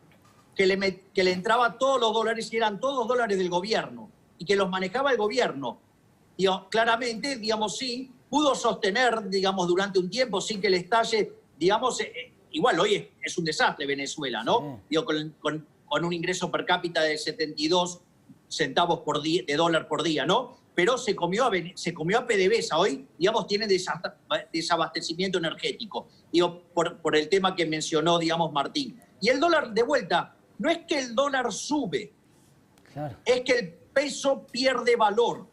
que le entraba todos los dólares y eran todos dólares del gobierno y que los manejaba el gobierno. Y claramente, digamos, sí, pudo sostener, digamos, durante un tiempo sin que le estalle, digamos, igual hoy es un desastre Venezuela, ¿no? Digo, con un ingreso per cápita de 72 centavos de dólar por día, ¿no? Pero se comió a PDVSA. Hoy, digamos, tiene desabastecimiento energético, digo, por el tema que mencionó, digamos, Martín. Y el dólar, de vuelta, no es que el dólar sube, claro, es que el peso pierde valor.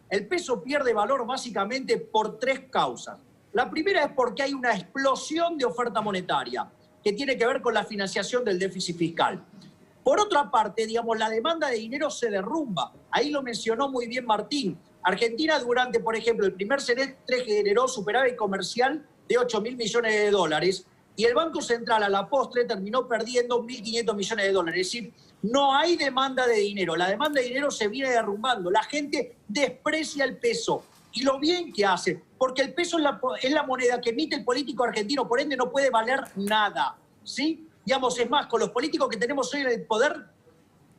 El peso pierde valor básicamente por 3 causas. La primera es porque hay una explosión de oferta monetaria que tiene que ver con la financiación del déficit fiscal. Por otra parte, digamos, la demanda de dinero se derrumba. Ahí lo mencionó muy bien Martín. Argentina durante, por ejemplo, el primer semestre generó superávit comercial de 8.000 millones de dólares y el Banco Central a la postre terminó perdiendo 1.500 millones de dólares. Es decir, no hay demanda de dinero. La demanda de dinero se viene derrumbando. La gente desprecia el peso. Y lo bien que hace, porque el peso es la moneda que emite el político argentino, por ende no puede valer nada, ¿sí? Digamos, es más, con los políticos que tenemos hoy en el poder,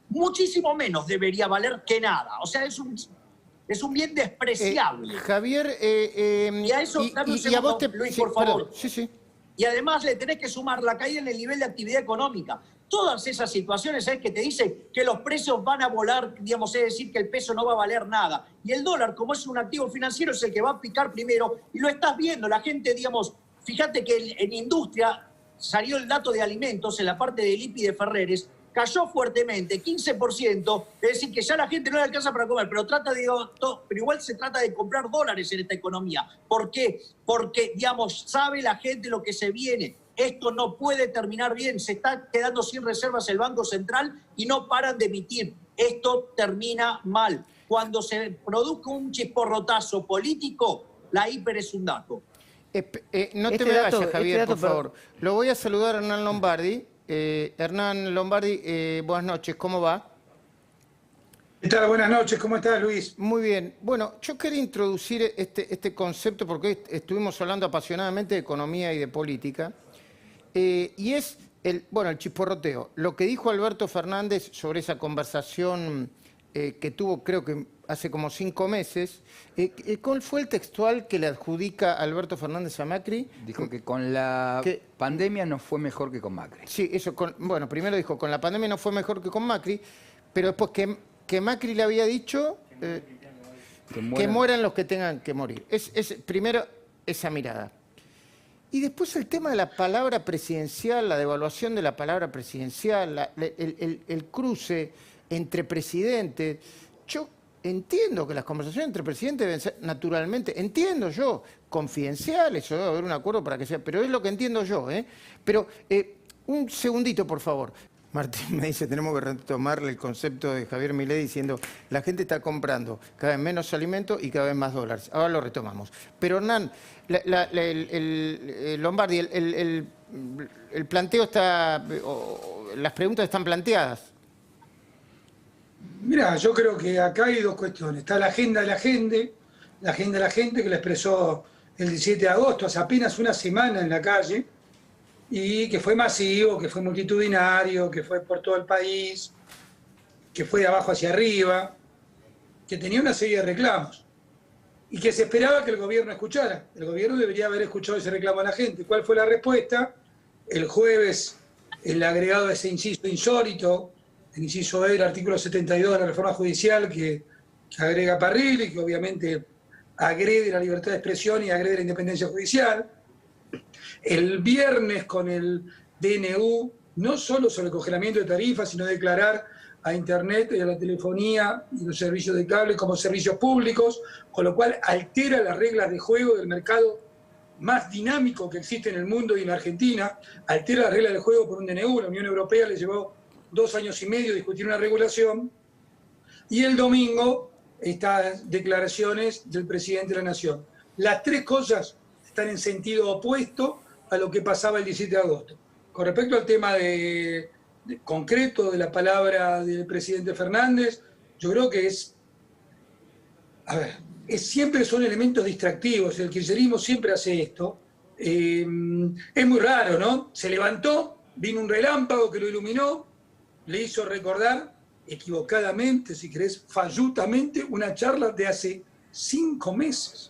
muchísimo menos debería valer que nada. O sea, es un bien despreciable.
Javier,
y a eso,
y a vos te...
Luis,
sí,
por favor.
Perdón. Sí.
Y además le tenés que sumar la caída en el nivel de actividad económica. Todas esas situaciones es que te dicen que los precios van a volar, digamos, es decir, que el peso no va a valer nada. Y el dólar, como es un activo financiero, es el que va a picar primero. Y lo estás viendo, la gente, digamos, fíjate que en industria salió el dato de alimentos en la parte del IPI de Ferreres, cayó fuertemente, 15%, es decir, que ya la gente no le alcanza para comer, pero igual se trata de comprar dólares en esta economía. ¿Por qué? Porque, digamos, sabe la gente lo que se viene. Esto no puede terminar bien, se está quedando sin reservas el Banco Central y no paran de emitir. Esto termina mal. Cuando se produzca un chisporrotazo político, la hiper es un dato.
No te me vayas, Javier, por favor. Lo voy a saludar a Hernán Lombardi, Hernán Lombardi, buenas noches, ¿cómo va?
¿Qué tal? Buenas noches, ¿cómo estás, Luis?
Muy bien. Bueno, yo quería introducir este concepto porque hoy estuvimos hablando apasionadamente de economía y de política, y es el chisporroteo. Lo que dijo Alberto Fernández sobre esa conversación que tuvo, creo que hace como 5 meses. ¿Cuál fue el textual que le adjudica Alberto Fernández a Macri?
Dijo que con la pandemia no fue mejor que con Macri.
Sí, eso. Primero dijo, con la pandemia no fue mejor que con Macri, pero después que Macri le había dicho que mueran los que tengan que morir. Primero, esa mirada. Y después el tema de la palabra presidencial, la devaluación de la palabra presidencial, el cruce entre presidentes. Yo entiendo que las conversaciones entre presidentes deben ser, naturalmente, entiendo yo, confidenciales, o debe haber un acuerdo para que sea, pero es lo que entiendo yo. Pero un segundito, por favor. Martín me dice, tenemos que retomarle el concepto de Javier Milei diciendo, la gente está comprando cada vez menos alimentos y cada vez más dólares. Ahora lo retomamos. Pero Hernán, Lombardi, el planteo está, las preguntas están planteadas.
Mira, yo creo que acá hay dos cuestiones. Está la agenda de la gente que la expresó el 17 de agosto, hace apenas una semana en la calle, y que fue masivo, que fue multitudinario, que fue por todo el país, que fue de abajo hacia arriba, que tenía una serie de reclamos y que se esperaba que el gobierno escuchara. El gobierno debería haber escuchado ese reclamo a la gente. ¿Cuál fue la respuesta? El jueves, el agregado de ese inciso insólito, el inciso E del artículo 72 de la reforma judicial que agrega Parrilli, que obviamente agrede la libertad de expresión y agrede la independencia judicial. El viernes con el DNU, no solo sobre el congelamiento de tarifas, sino declarar a Internet y a la telefonía y los servicios de cable como servicios públicos, con lo cual altera las reglas de juego del mercado más dinámico que existe en el mundo y en Argentina, altera las reglas de juego por un DNU. La Unión Europea le llevó 2 años y medio discutir una regulación. Y el domingo, estas declaraciones del presidente de la Nación. Las 3 cosas están en sentido opuesto a lo que pasaba el 17 de agosto. Con respecto al tema concreto de la palabra del presidente Fernández, yo creo que siempre son elementos distractivos. El kirchnerismo siempre hace esto. Es muy raro, ¿no? Se levantó, vino un relámpago que lo iluminó, le hizo recordar, equivocadamente, si querés, fallutamente, una charla de hace 5 meses.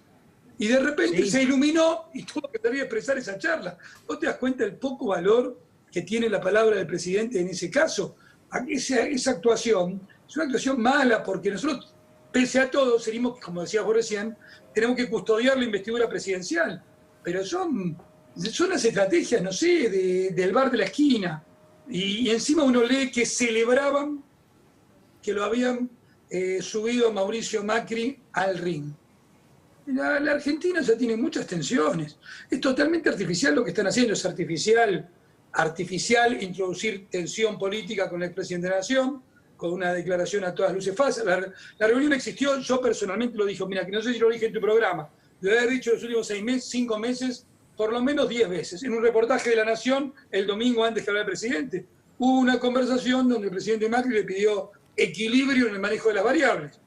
Y de repente se iluminó y tuvo que salir a expresar esa charla. ¿Vos te das cuenta del poco valor que tiene la palabra del presidente en ese caso? Esa actuación es una actuación mala porque nosotros, pese a todo, seguimos, como decías vos recién, tenemos que custodiar la investidura presidencial. Pero son las estrategias, no sé, del bar de la esquina. Y encima uno lee que celebraban que lo habían subido a Mauricio Macri al ring. La Argentina ya tiene muchas tensiones. Es totalmente artificial lo que están haciendo. Es artificial introducir tensión política con el expresidente de la Nación, con una declaración a todas luces falsa. La reunión existió, yo personalmente lo dije, mira, que no sé si lo dije en tu programa, lo he dicho los últimos 5 meses, por lo menos 10 veces. En un reportaje de La Nación, el domingo antes que hablara el presidente, hubo una conversación donde el presidente Macri le pidió equilibrio en el manejo de las variables.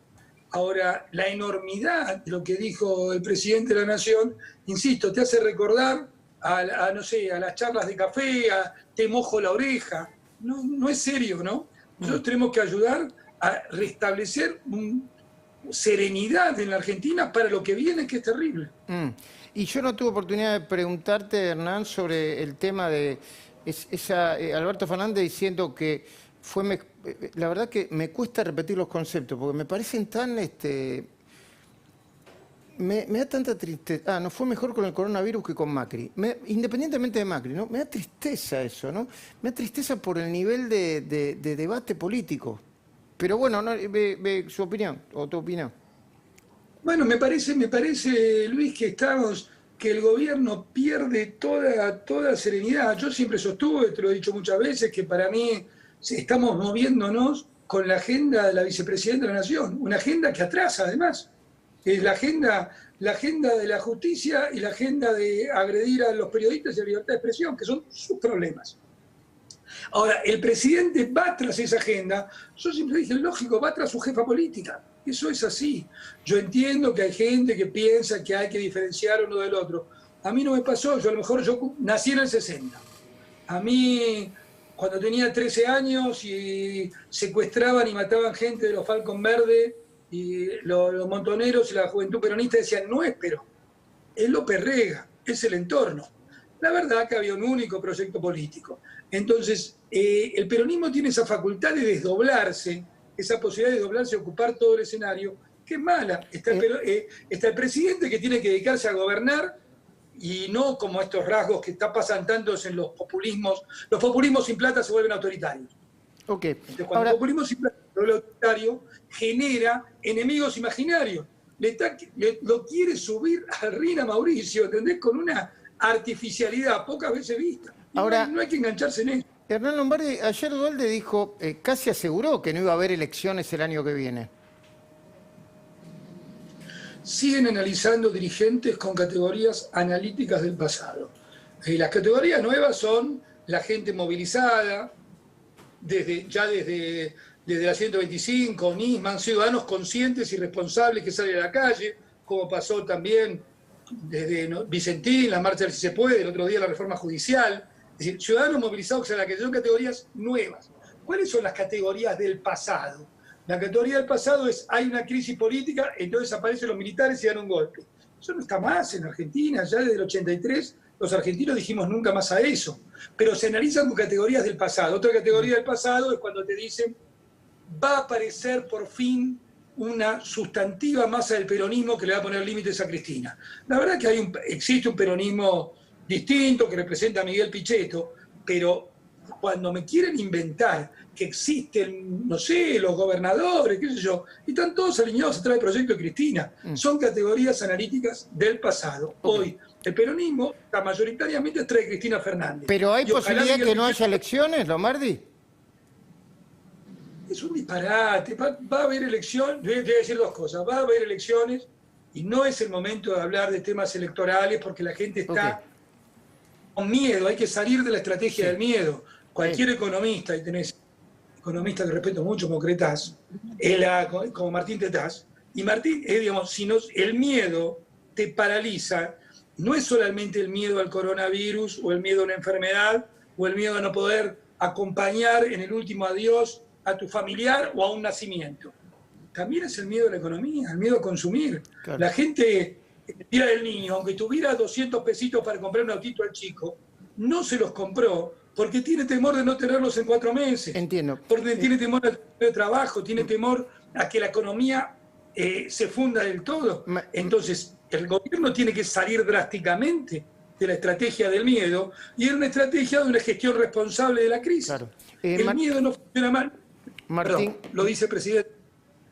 Ahora, la enormidad de lo que dijo el presidente de la Nación, insisto, te hace recordar a las charlas de café, a te mojo la oreja. No es serio, ¿no? Nosotros tenemos que ayudar a restablecer serenidad en la Argentina para lo que viene, que es terrible.
Y yo no tuve oportunidad de preguntarte, Hernán, sobre el tema de Alberto Fernández diciendo que la verdad que me cuesta repetir los conceptos, porque me parecen tan... me da tanta tristeza. No fue mejor con el coronavirus que con Macri. Independientemente de Macri, ¿no? Me da tristeza eso, ¿no? Me da tristeza por el nivel de debate político. Pero bueno, su opinión, o tu opinión.
Bueno, me parece, Luis, que el gobierno pierde toda serenidad. Yo siempre sostuve, te lo he dicho muchas veces, que para mí estamos moviéndonos con la agenda de la vicepresidenta de la Nación, una agenda que atrasa además. Es la agenda de la justicia y la agenda de agredir a los periodistas y la libertad de expresión, que son sus problemas. Ahora, el presidente va tras esa agenda. Yo siempre dije, lógico, va tras su jefa política. Eso es así. Yo entiendo que hay gente que piensa que hay que diferenciar uno del otro. A mí no me pasó. Yo nací en el 60. A mí, cuando tenía 13 años y secuestraban y mataban gente de los Falcon Verde, y los montoneros y la juventud peronista decían, no es Perón, es López Rega, es el entorno. La verdad que había un único proyecto político. Entonces, el peronismo tiene esa facultad de desdoblarse, esa posibilidad de desdoblarse y ocupar todo el escenario, que es mala. Está el presidente que tiene que dedicarse a gobernar y no como estos rasgos que está pasando tantos en los populismos. Los populismos sin plata se vuelven autoritarios.
Okay.
Entonces, cuando el populismo sin plata se vuelve autoritario, genera enemigos imaginarios. Lo quiere subir a Rina Mauricio, ¿entendés? Con una artificialidad pocas veces vista.
Ahora,
no hay que engancharse en eso.
Hernán Lombardi, ayer Duhalde dijo, casi aseguró que no iba a haber elecciones el año que viene.
Siguen analizando dirigentes con categorías analíticas del pasado. Las categorías nuevas son la gente movilizada, desde la 125, Nisman, ciudadanos conscientes y responsables que salen a la calle, como pasó también desde Vicentín, la marcha del Si Se Puede, el otro día la reforma judicial. Es decir, ciudadanos movilizados que salen a la calle, son categorías nuevas. ¿Cuáles son las categorías del pasado? La categoría del pasado es, hay una crisis política, entonces aparecen los militares y dan un golpe. Eso no está más en Argentina, ya desde el 83 los argentinos dijimos nunca más a eso. Pero se analizan con categorías del pasado. Otra categoría del pasado es cuando te dicen, va a aparecer por fin una sustantiva masa del peronismo que le va a poner límites a Cristina. La verdad que existe un peronismo distinto que representa a Miguel Pichetto, pero cuando me quieren inventar que existen, no sé, los gobernadores, qué sé yo, y están todos alineados atrás del proyecto de Cristina. Son categorías analíticas del pasado. Hoy el peronismo está mayoritariamente atrás de Cristina Fernández.
¿Pero hay posibilidad que no haya elecciones, Lombardi?
Es un disparate. Va a haber elecciones, te voy a decir dos cosas. Va a haber elecciones y no es el momento de hablar de temas electorales porque la gente está con miedo. Hay que salir de la estrategia del miedo. Cualquier economista, y tenés economistas que respeto mucho como Cretaz, como Martín Tetaz, y Martín, digamos, si el miedo te paraliza, no es solamente el miedo al coronavirus o el miedo a una enfermedad o el miedo a no poder acompañar en el último adiós a tu familiar o a un nacimiento. También es el miedo a la economía, el miedo a consumir. Claro. La gente, el día del niño, aunque tuviera 200 pesitos para comprar un autito al chico, no se los compró porque tiene temor de no tenerlos en 4 meses.
Entiendo.
Porque tiene temor al trabajo, tiene temor a que la economía se funda del todo. Entonces, el gobierno tiene que salir drásticamente de la estrategia del miedo y es una estrategia de una gestión responsable de la crisis. Claro. El miedo no funciona mal.
Martín,
perdón, lo dice el presidente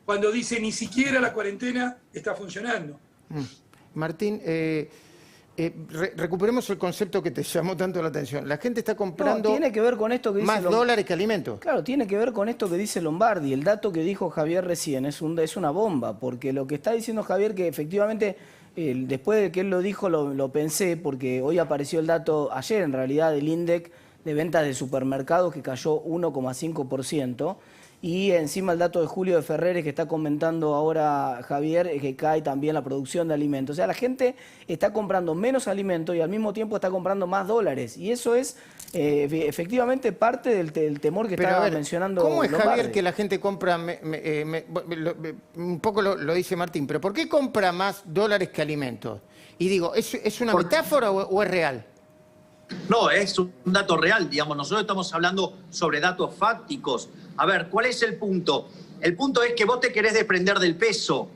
cuando dice ni siquiera la cuarentena está funcionando.
Martín, recuperemos el concepto que te llamó tanto la atención. La gente está comprando
tiene que ver con esto que dice
más dólares que alimentos.
Claro, tiene que ver con esto que dice Lombardi. El dato que dijo Javier recién es una bomba, porque lo que está diciendo Javier, que efectivamente, después de que él lo dijo, lo pensé, porque hoy apareció el dato, ayer en realidad, del INDEC de ventas de supermercados que cayó 1,5%. Y encima el dato de Julio de Ferreres que está comentando ahora Javier, que cae también la producción de alimentos. O sea, la gente está comprando menos alimentos y al mismo tiempo está comprando más dólares. Y eso es efectivamente parte del temor que estaba mencionando
¿cómo es,
Lombardi?
Javier, que la gente compra, un poco lo dice Martín, pero ¿por qué compra más dólares que alimentos? Y digo, ¿es una metáfora o es real?
No, es un dato real, digamos. Nosotros estamos hablando sobre datos fácticos. A ver, ¿cuál es el punto? El punto es que vos te querés desprender del peso.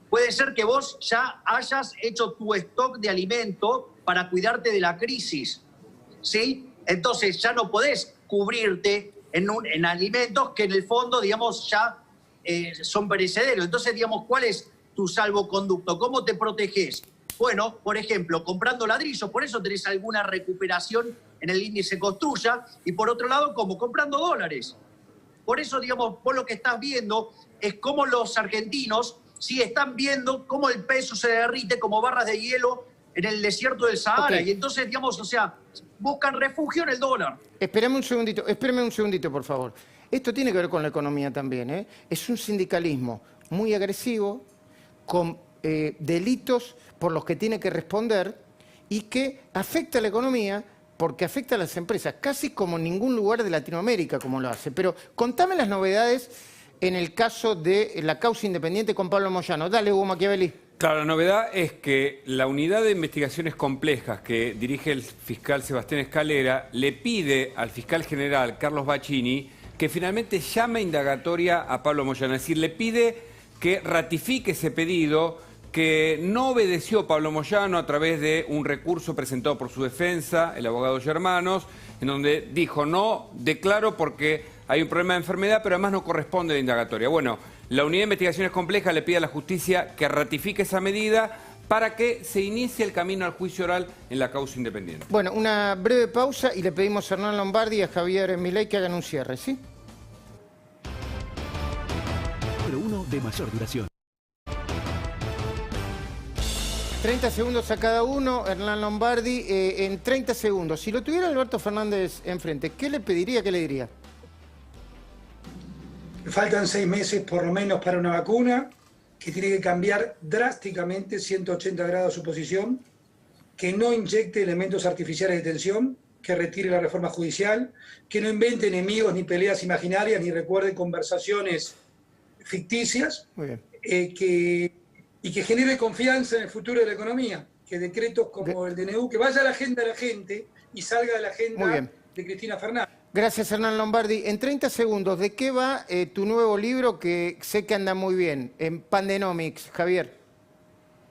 Puede ser que vos ya hayas hecho tu stock de alimento para cuidarte de la crisis, ¿sí? Entonces ya no podés cubrirte en alimentos que en el fondo, digamos, ya son perecederos. Entonces, digamos, ¿cuál es tu salvoconducto? ¿Cómo te protegés? Bueno, por ejemplo, comprando ladrillos, por eso tenés alguna recuperación en el índice Construya, y por otro lado, como comprando dólares. Por eso, digamos, vos lo que estás viendo es cómo los argentinos sí están viendo cómo el peso se derrite como barras de hielo en el desierto del Sahara. Y entonces, digamos, o sea, buscan refugio en el dólar.
Espérame un segundito, por favor. Esto tiene que ver con la economía también, ¿eh? Es un sindicalismo muy agresivo, con delitos por los que tiene que responder y que afecta a la economía porque afecta a las empresas, casi como en ningún lugar de Latinoamérica como lo hace. Pero contame las novedades en el caso de la causa independiente con Pablo Moyano. Dale, Hugo Machiavelli.
Claro, la novedad es que la unidad de investigaciones complejas que dirige el fiscal Sebastián Escalera le pide al fiscal general Carlos Bacchini que finalmente llame indagatoria a Pablo Moyano. Es decir, le pide que ratifique ese pedido que no obedeció Pablo Moyano a través de un recurso presentado por su defensa, el abogado Germanos, en donde dijo no declaro porque hay un problema de enfermedad, pero además no corresponde a la indagatoria. Bueno, la unidad de investigaciones complejas le pide a la justicia que ratifique esa medida para que se inicie el camino al juicio oral en la causa independiente.
Bueno, una breve pausa y le pedimos a Hernán Lombardi y a Javier Milei que hagan un cierre, ¿sí?
Número 1 de mayor duración.
30 segundos a cada uno, Hernán Lombardi, en 30 segundos. Si lo tuviera Alberto Fernández enfrente, ¿qué le pediría, qué le diría?
Faltan 6 meses por lo menos para una vacuna, que tiene que cambiar drásticamente 180 grados su posición, que no inyecte elementos artificiales de tensión, que retire la reforma judicial, que no invente enemigos ni peleas imaginarias, ni recuerde conversaciones ficticias,
Muy bien.
Y que genere confianza en el futuro de la economía, que decretos como el DNU, que vaya a la agenda de la gente y salga de la agenda de Cristina Fernández.
Gracias, Hernán Lombardi. En 30 segundos, ¿de qué va tu nuevo libro que sé que anda muy bien? En Pandenomics, Javier.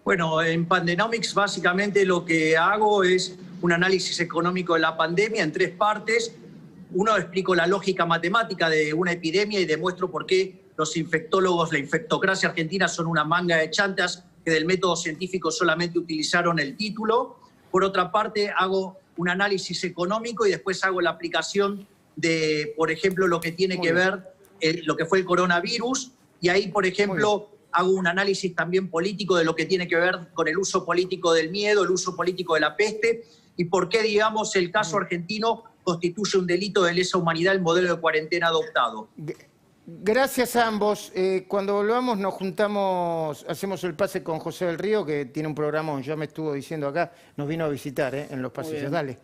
Bueno, en Pandenomics básicamente lo que hago es un análisis económico de la pandemia en 3 partes. Uno, explico la lógica matemática de una epidemia y demuestro por qué los infectólogos, la infectocracia argentina son una manga de chantas que del método científico solamente utilizaron el título. Por otra parte, hago un análisis económico y después hago la aplicación de, por ejemplo, lo que tiene que ver, lo que fue el coronavirus. Y ahí, por ejemplo, hago un análisis también político de lo que tiene que ver con el uso político del miedo, el uso político de la peste y por qué, digamos, el caso argentino constituye un delito de lesa humanidad el modelo de cuarentena adoptado.
Gracias a ambos. Cuando volvamos nos juntamos, hacemos el pase con José del Río, que tiene un programa, ya me estuvo diciendo acá, nos vino a visitar en los pasillos. Dale.